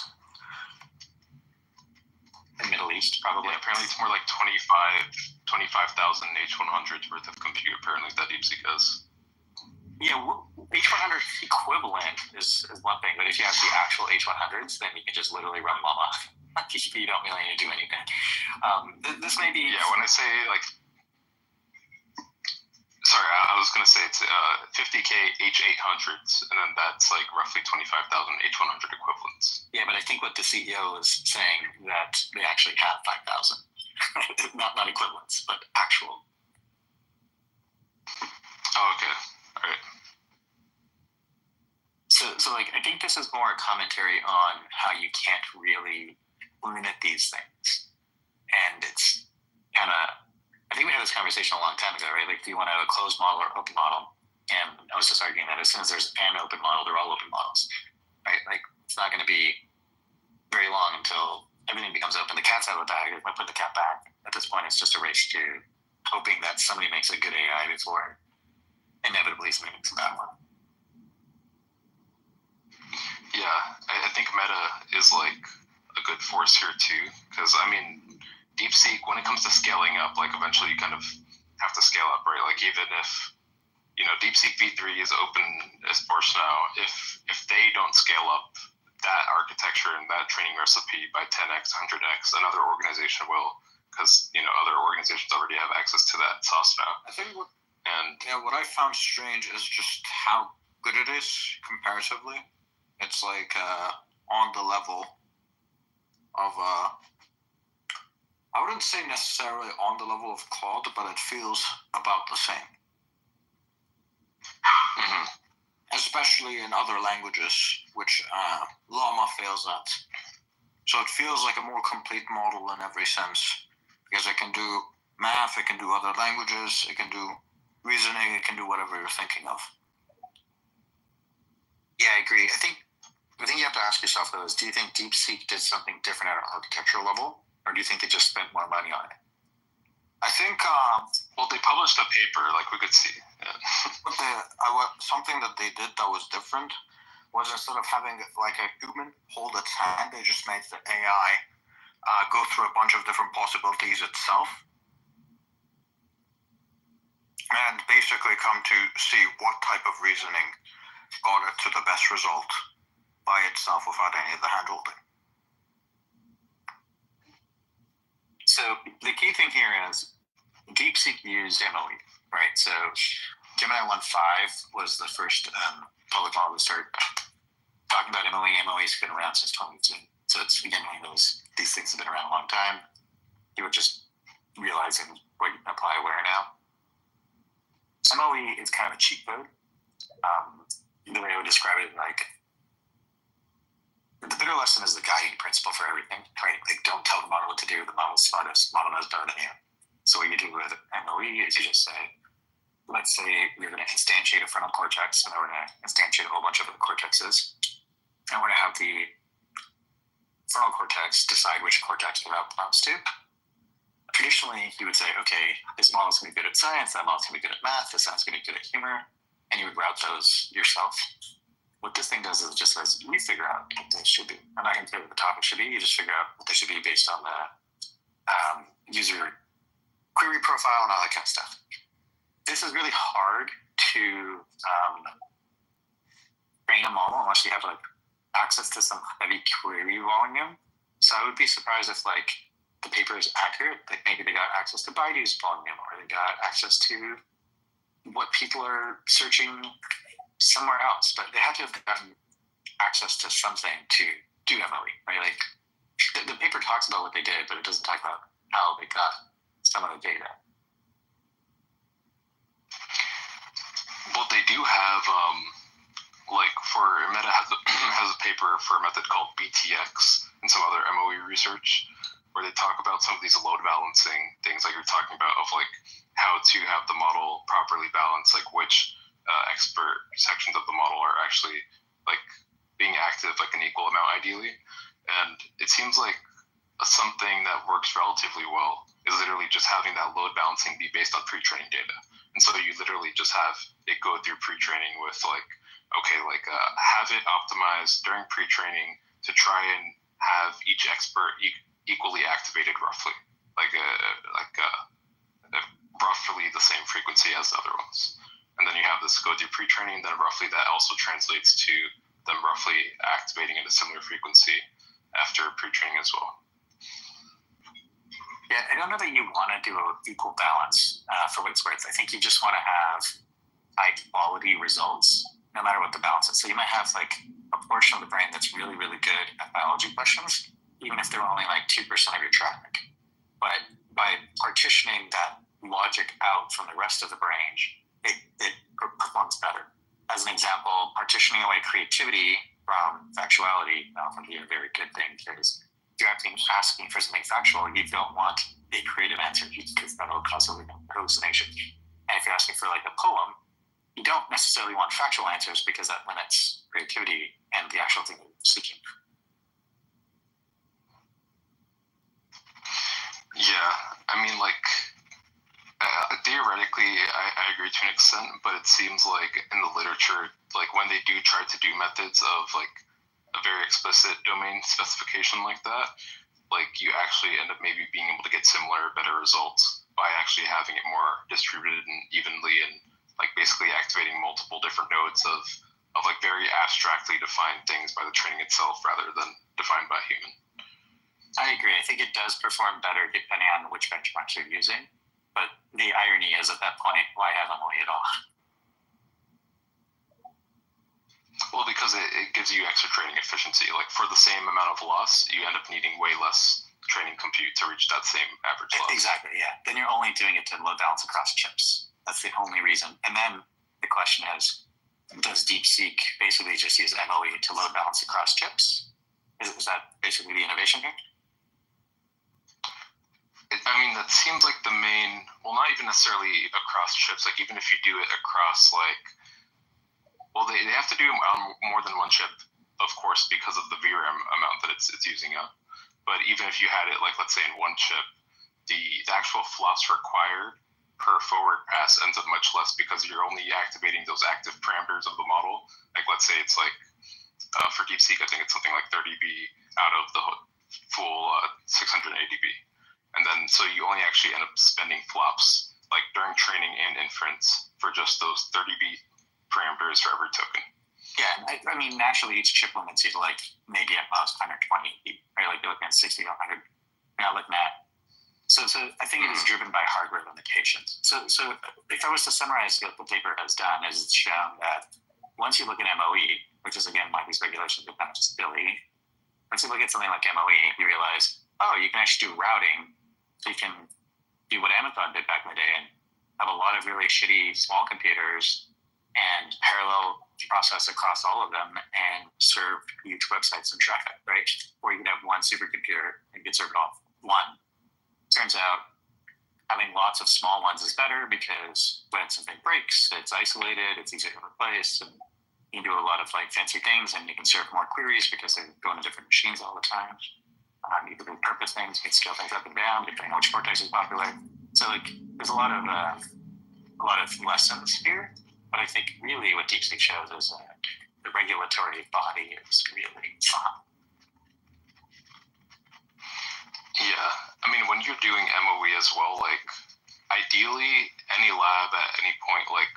In the Middle East, probably. Yeah, apparently it's more like 25,000 H100s worth of compute apparently that DeepSeek has. Yeah, H100 equivalent is one thing, but if you have the actual H100s, then you can just literally run Llama. You don't really need to do anything. This may be... Yeah, when I say like... Sorry, I was going to say it's 50K H800s, and then that's like roughly 25,000 H100 equivalents. Yeah, but I think what the CEO is saying that they actually have 5,000. not equivalents, but actual. Oh, okay. All right. So like, I think this is more a commentary on how you can't really limit these things. And it's kind of, I think we had this conversation a long time ago, right? Like, do you want to have a closed model or open model? And I was just arguing that as soon as there's an open model, they're all open models, right? Like, it's not going to be very long until everything becomes open. The cat's out of the bag. If I put the cat back, at this point, it's just a race to hoping that somebody makes a good AI before inevitably somebody makes a bad one. Yeah, I think Meta is like a good force here too, because I mean, DeepSeek, when it comes to scaling up, like eventually you kind of have to scale up, right? Like even if, you know, DeepSeek V3 is open source now, if they don't scale up that architecture and that training recipe by 10x, 100x, another organization will, because, you know, other organizations already have access to that sauce now. I think what I found strange is just how good it is comparatively. It's like on the level of I wouldn't say necessarily on the level of Claude, but it feels about the same. Mm-hmm. Especially in other languages, which Llama fails at. So it feels like a more complete model in every sense, because it can do math, it can do other languages, it can do reasoning, it can do whatever you're thinking of. Yeah, I agree. I think you have to ask yourself, though, is do you think DeepSeek did something different at an architectural level, or do you think they just spent more money on it? I think, well, they published a paper, like we could see. Yeah. Something that they did that was different was instead of having like a human hold its hand, they just made the AI go through a bunch of different possibilities itself, and basically come to see what type of reasoning got it to the best result by itself without any of the hand-holding. So the key thing here is DeepSeek used MOE, right? So Gemini 1.5 was the first public model to start talking about MOE. MOE's been around since 2018. So it's, again, one of these things have been around a long time. You were just realizing what you can apply where now. MOE is kind of a cheat code. The way I would describe it, like, the bigger lesson is the guiding principle for everything, right? Like, don't tell the model what to do. The model's smartest. The model knows better than you. So what you do with MOE is you just say, let's say we're going to instantiate a frontal cortex, and we're going to instantiate a whole bunch of other cortexes. And we're going to have the frontal cortex decide which cortex the route belongs to. Traditionally, you would say, okay, this model's going to be good at science, that model's going to be good at math, this one's going to be good at humor, and you would route those yourself. What this thing does is it just says, you figure out what they should be. I'm not going to tell you what the topic should be, you just figure out what they should be based on the user query profile and all that kind of stuff. This is really hard to train a model unless you have like access to some heavy query volume. So I would be surprised if like the paper is accurate. Like maybe they got access to Baidu's volume, or they got access to what people are searching somewhere else. But they have to have gotten access to something to do MOE, right? Like the paper talks about what they did, but it doesn't talk about how they got some of the data. Well, they do have, like for Meta has a paper for a method called BTX and some other MOE research where they talk about some of these load balancing things like you're talking about of like how to have the model properly balanced, like which expert sections of the model are actually like being active like an equal amount ideally. And it seems like something that works relatively well is literally just having that load balancing be based on pre-training data. And so you literally just have it go through pre-training with like, okay, like have it optimized during pre-training to try and have each expert equally activated roughly, like roughly the same frequency as the other ones. And then you have this go through pre-training, then roughly that also translates to them roughly activating at a similar frequency after pre-training as well. Yeah, I don't know that you want to do an equal balance for what it's worth. I think you just want to have high quality results, no matter what the balance is. So you might have like a portion of the brain that's really, really good at biology questions, even if they're only like 2% of your traffic. But by partitioning that logic out from the rest of the brain, it performs better. As an example, partitioning away creativity from factuality often be a very good thing, because if you're asking for something factual, you don't want a creative answer because that will cause a hallucination. And if you're asking for like a poem, you don't necessarily want factual answers because that limits creativity and the actual thing you're seeking. Yeah, I mean, like, theoretically, I agree to an extent, but it seems like in the literature, like when they do try to do methods of like a very explicit domain specification like that, like you actually end up maybe being able to get similar, better results by actually having it more distributed and evenly, and like basically activating multiple different nodes of like very abstractly defined things by the training itself rather than defined by a human. I agree. I think it does perform better depending on which benchmarks you're using. But the irony is at that point, why have MOE at all? Well, because it gives you extra training efficiency. Like for the same amount of loss, you end up needing way less training compute to reach that same average loss. Exactly, yeah. Then you're only doing it to load balance across chips. That's the only reason. And then the question is, does DeepSeek basically just use MOE to load balance across chips? Is that basically the innovation here? I mean, that seems like the main, well, not even necessarily across chips, like even if you do it across like, well, they have to do it on more than one chip, of course, because of the VRAM amount that it's using up. But even if you had it, like, let's say in one chip, the actual flops required per forward pass ends up much less because you're only activating those active parameters of the model. Like, let's say it's like, for DeepSeek, I think it's something like 30 dB out of the full 680 dB. And then, so you only actually end up spending flops, like during training and inference, for just those 30 dB parameters for every token. Yeah, I mean, naturally, each chip limits you to like maybe at most 120, right? Like you're looking at 60 to 100. You're not looking at. So I think it is driven by hardware limitations. So if I was to summarize what the paper has done, is it's shown that once you look at MOE, which is again why these regulations are kind of silly, once you look at something like MOE, you realize, oh, you can actually do routing. So you can do what Amazon did back in the day and have a lot of really shitty small computers and parallel process across all of them and serve huge websites and traffic, right? Or you can have one supercomputer and you can serve it all one. Turns out having lots of small ones is better because when something breaks, it's isolated, it's easier to replace, and you can do a lot of like fancy things and you can serve more queries because they go into different machines all the time. You can repurpose things, you can scale things up and down depending on which cortex is popular. So like, there's a lot of lessons here. But I think really what DeepSeek shows is the regulatory body is really fun. Yeah, I mean, when you're doing MOE as well, like, ideally, any lab at any point, like,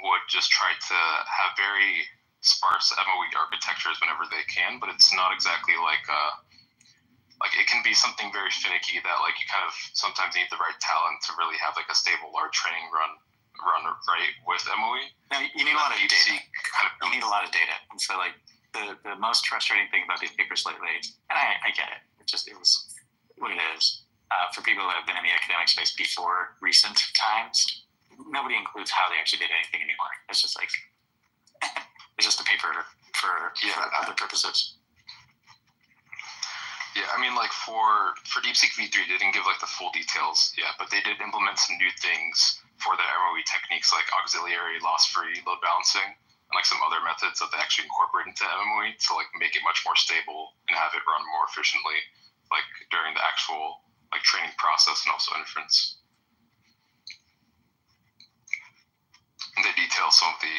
would just try to have very sparse MOE architectures whenever they can, but it's not exactly like it can be something very finicky that, like, you kind of sometimes need the right talent to really have, like, a stable, large training run right with MOE. No, you need a lot of data. You need a lot of data. And so, like, the most frustrating thing about these papers lately, and I get it, it was what it is. For people who have been in the academic space before recent times, nobody includes how they actually did anything anymore. It's just like, it's just a paper for other purposes. Yeah, I mean, like, for DeepSeek v3, they didn't give, like, the full details, yeah, but they did implement some new things for their MOE techniques, like auxiliary loss-free load balancing, and, like, some other methods that they actually incorporate into MOE to, like, make it much more stable and have it run more efficiently, like, during the actual, like, training process and also inference. And they detail some of the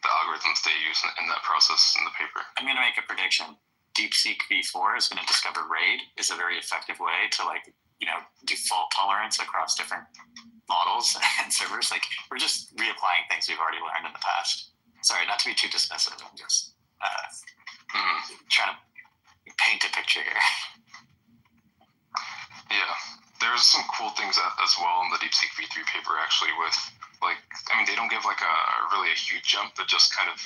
algorithms they use in that process in the paper. I'm going to make a prediction. DeepSeek v4 is going to discover RAID is a very effective way to, like, do fault tolerance across different models and servers. Like, we're just reapplying things we've already learned in the past. Sorry, not to be too dismissive. I'm just trying to paint a picture here. Yeah, there's some cool things as well in the DeepSeek v3 paper, actually, with, like, I mean, they don't give, like, a huge jump, but just kind of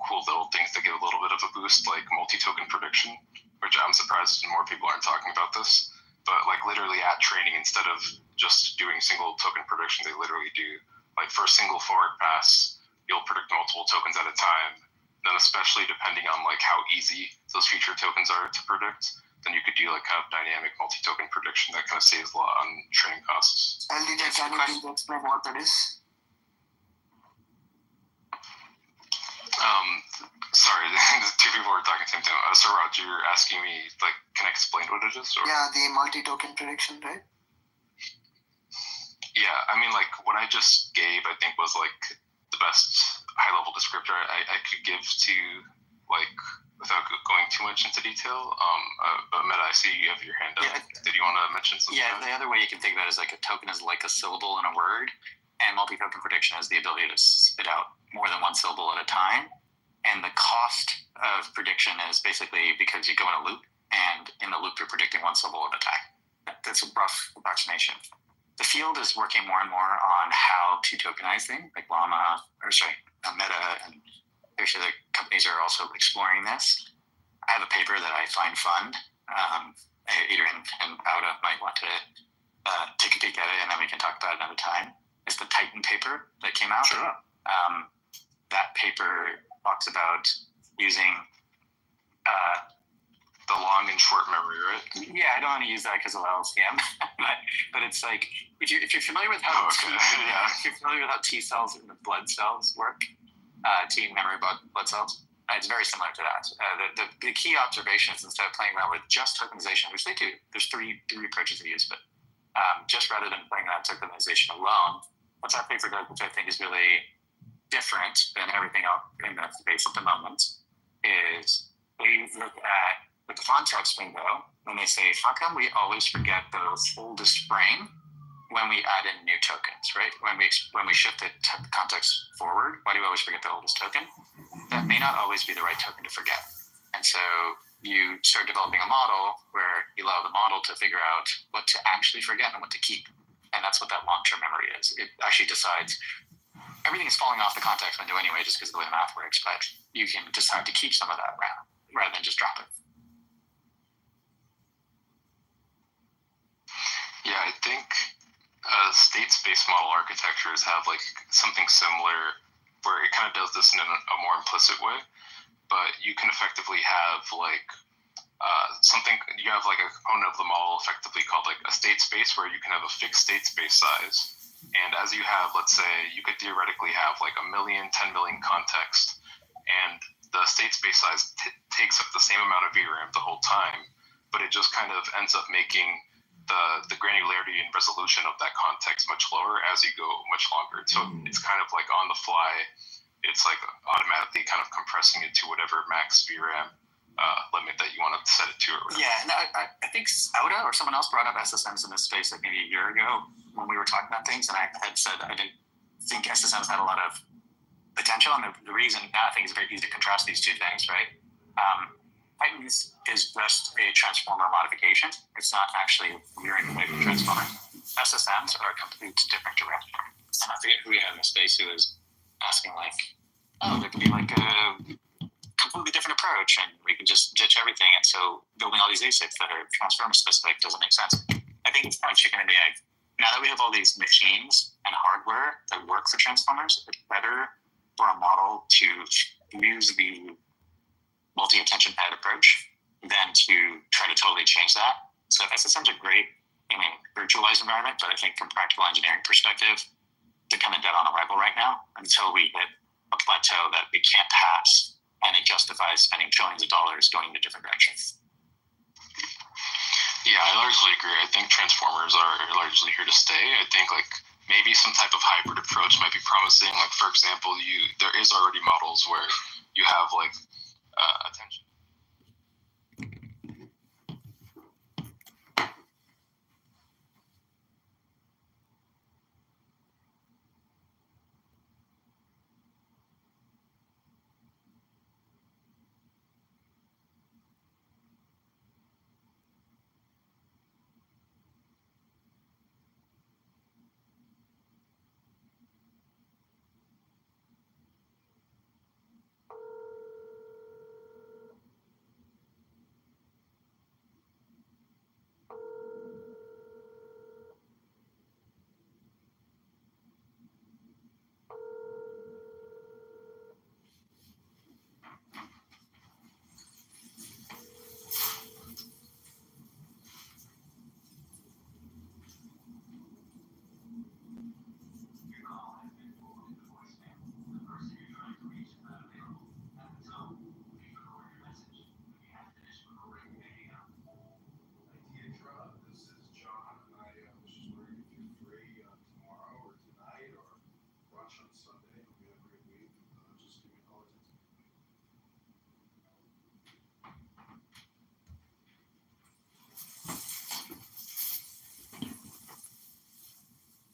cool little things that give a little bit of a boost, like multi-token prediction, which I'm surprised more people aren't talking about this. But, like, literally at training, instead of just doing single token prediction, they literally do, like, for a single forward pass, you'll predict multiple tokens at a time. Then, especially depending on, like, how easy those future tokens are to predict, then you could do, like, kind of dynamic multi-token prediction that kind of saves a lot on training costs. LDJ, can you explain what that is? Sorry, the two people were talking at the same time. So, Raj, you're asking me, like, can I explain what it is? Or? Yeah, the multi-token prediction, right? Yeah, I mean, like, what I just gave, I think, was, like, the best high-level descriptor I could give to, like, without going too much into detail. But Meta, I see you have your hand up. Yeah, did you want to mention something? Yeah, the other way you can think about it is, like, a token is like a syllable in a word, and multi-token prediction is the ability to spit out more than one syllable at a time. And the cost of prediction is basically because you go in a loop, and in the loop you're predicting one syllable at a time. That's a rough approximation. The field is working more and more on how to tokenize things, like Meta, and there's other companies are also exploring this. I have a paper that I find fun. Adrian and Auda might want to take a peek at it, and then we can talk about it another time. It's the Titan paper that came out. Sure. That paper talks about using the long and short memory, right? Yeah, I don't want to use that because of LCM, but it's like if you're familiar with how if you're familiar with how T cells and the blood cells work, T memory blood cells, it's very similar to that. The key observation is instead of playing around with just tokenization, which they do, there's three approaches we use, but just rather than playing around tokenization alone, what that paper does, which I think is really different than everything else in the space at the moment, is they look at the context window when they say, how come we always forget the oldest frame when we add in new tokens, right? When we shift the context forward, why do we always forget the oldest token? That may not always be the right token to forget. And so you start developing a model where you allow the model to figure out what to actually forget and what to keep. And that's what that long-term memory is. It actually decides everything is falling off the context window anyway, just because of the way the math works, but you can decide to keep some of that around rather than just drop it. Yeah, I think state-space model architectures have, like, something similar where it kind of does this in a more implicit way, but you can effectively have, like, you have, like, a component of the model effectively called, like, a state space where you can have a fixed state space size. And as you have, let's say, you could theoretically have, like, 1 million, 10 million context, and the state space size takes up the same amount of VRAM the whole time, but it just kind of ends up making the granularity and resolution of that context much lower as you go much longer. So it's kind of like on the fly, it's like automatically kind of compressing it to whatever max VRAM limit that you want to set it to. Or Yeah, and I think Sauda or someone else brought up SSMs in this space like maybe a year ago when we were talking about things, and I had said I didn't think SSMs had a lot of potential, and the reason now I think it's very easy to contrast these two things, right? Titans is just a transformer modification. It's not actually veering away from transformer. SSMs are a complete different direction. And I forget who we had in the space who was asking like, oh, there could be like a completely different approach and we can just ditch everything. And so building all these ASICs that are transformer specific doesn't make sense. I think it's kind of chicken and the egg. Now that we have all these machines and hardware that work for transformers, it's better for a model to use the multi-attention pad approach than to try to totally change that. So SSMs are great in a virtualized environment, but I think from practical engineering perspective, they're kind of dead on arrival right now until we hit a plateau that we can't pass and it justifies spending trillions of dollars going in a different direction. Yeah, I largely agree. I think transformers are largely here to stay. I think like maybe some type of hybrid approach might be promising. Like for example, there is already models where you have like attention.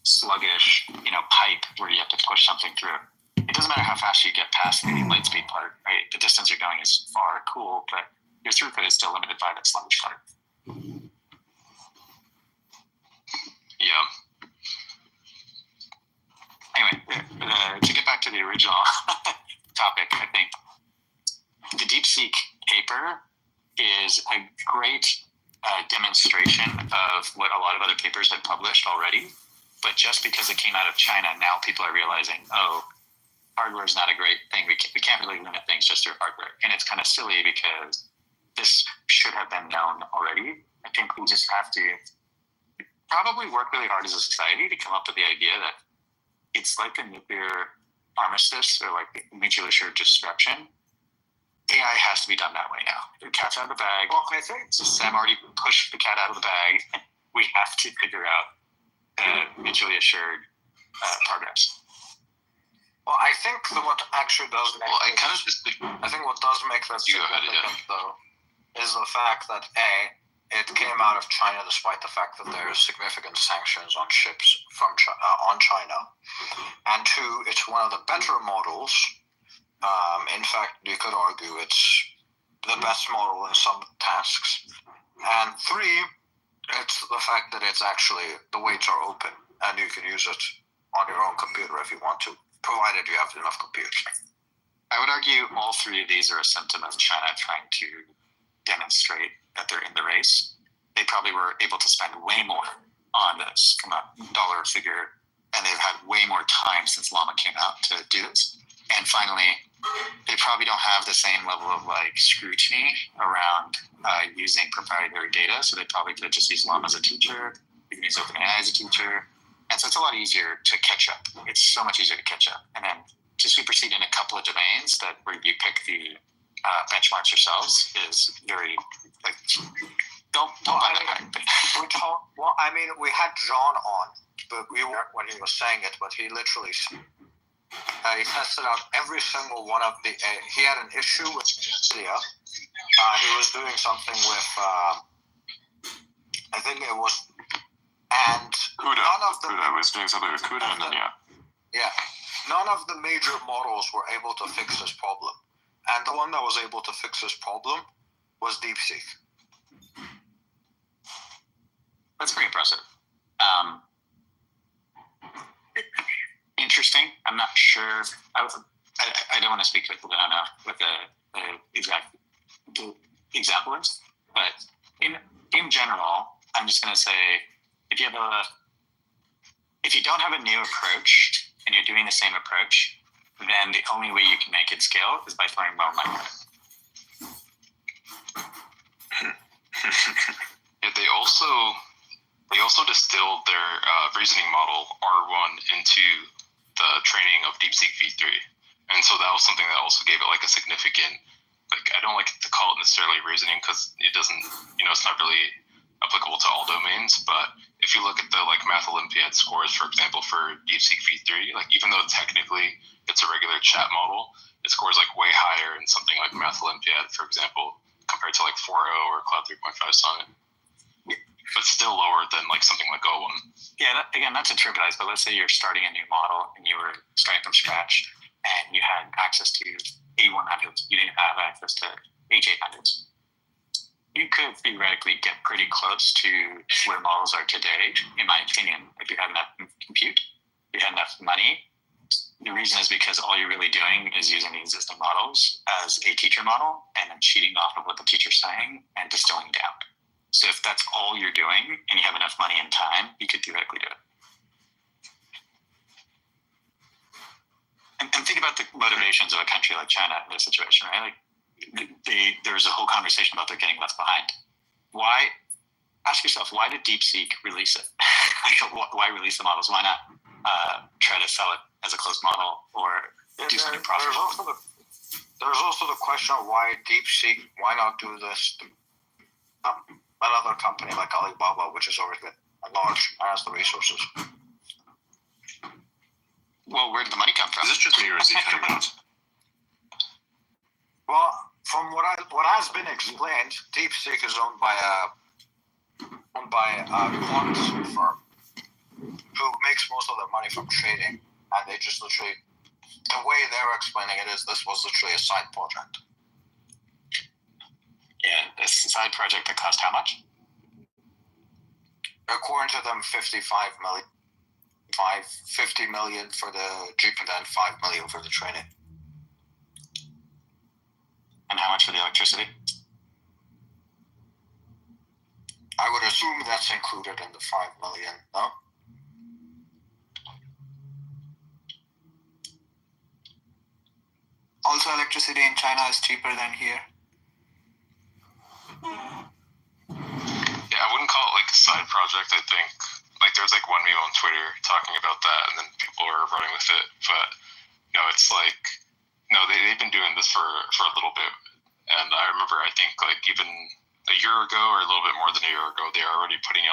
Sluggish, pipe where you have to push something through. It doesn't matter how fast you get past the light speed part, right? The distance you're going is far, cool, but your throughput is still limited by that sluggish part. Yeah. Anyway, to get back to the original topic, I think the DeepSeek paper is a great demonstration of what a lot of other papers had published already. But just because it came out of China, now people are realizing, hardware is not a great thing. We can't really limit things just through hardware. And it's kind of silly because this should have been known already. I think we just have to probably work really hard as a society to come up with the idea that it's like a nuclear armistice or like mutually assured destruction. AI has to be done that way now. The cat's out of the bag. Well, I think Sam already pushed the cat out of the bag. We have to figure out mutually assured progress. Well, I think what actually does make I think what does make that significant though is the fact that it came out of China despite the fact that there is significant sanctions on ships from on China, and two, it's one of the better models. In fact, you could argue it's the best model in some tasks, and three, it's the fact that it's actually, the weights are open and you can use it on your own computer if you want to, provided you have enough compute. I would argue all three of these are a symptom of China trying to demonstrate that they're in the race. They probably were able to spend way more on this from a dollar figure, and they've had way more time since Llama came out to do this. And finally, they probably don't have the same level of scrutiny around using proprietary data. So they probably could just use Llama as a teacher. You can use OpenAI as a teacher. And so it's a lot easier to catch up. It's so much easier to catch up. And then to supersede in a couple of domains that where you pick the benchmarks yourselves is very, don't buy that. We had John on, but we weren't when he was saying it, but he literally he tested out every single one of the. He had an issue with India He was doing something with, I think it was, and CUDA. none of the CUDA was doing something with CUDA, and then none of the major models were able to fix this problem, and the one that was able to fix this problem was DeepSeek. That's pretty impressive. Interesting. I'm not sure. I don't want to speak to people that I don't know what the exact example is, but in general, I'm just going to say if you don't have a new approach and you're doing the same approach, then the only way you can make it scale is by throwing more money at it. Yeah, they also distilled their reasoning model R1 into the training of DeepSeek v3, and so that was something that also gave it like a significant, like, I don't like to call it necessarily reasoning because it doesn't, it's not really applicable to all domains, but if you look at the like Math Olympiad scores, for example, for DeepSeek v3, like even though technically it's a regular chat model, it scores like way higher in something like Math Olympiad, for example, compared to like 4.0 or Cloud 3.5 Sonnet, but still lower than like something like O1. Yeah, again, not to trivialize, but let's say you're starting a new model and you were starting from scratch and you had access to A100s, you didn't have access to H800s. You could theoretically get pretty close to where models are today, in my opinion, if you had enough compute, if you had enough money. The reason is because all you're really doing is using the existing models as a teacher model and then cheating off of what the teacher's saying and distilling down. So if that's all you're doing and you have enough money and time, you could theoretically do it. And think about the motivations of a country like China in this situation, right? Like, there's a whole conversation about they're getting left behind. Why? Ask yourself, why did DeepSeek release it? Why release the models? Why not try to sell it as a closed model or do something profitable? There's also the question of why DeepSeek, why not do this to another company like Alibaba, which has already been large and has the resources. Well, where did the money come from? Is this just me or is he cutting out? Well, from what has been explained, DeepSeek is owned by a quant firm who makes most of their money from trading, and they just literally, the way they're explaining it is this was literally a side project. Yeah, this side project that cost how much? According to them, 50 million for the Jeep and then 5 million for the training. And how much for the electricity? I would assume that's included in the 5 million, no? Also, electricity in China is cheaper than here. Yeah, I wouldn't call it like a side project. I think like there's like one meme on Twitter talking about that, and then people are running with it. But it's like they've been doing this for a little bit, and I remember I think like even a year ago or a little bit more than a year ago, they were already putting out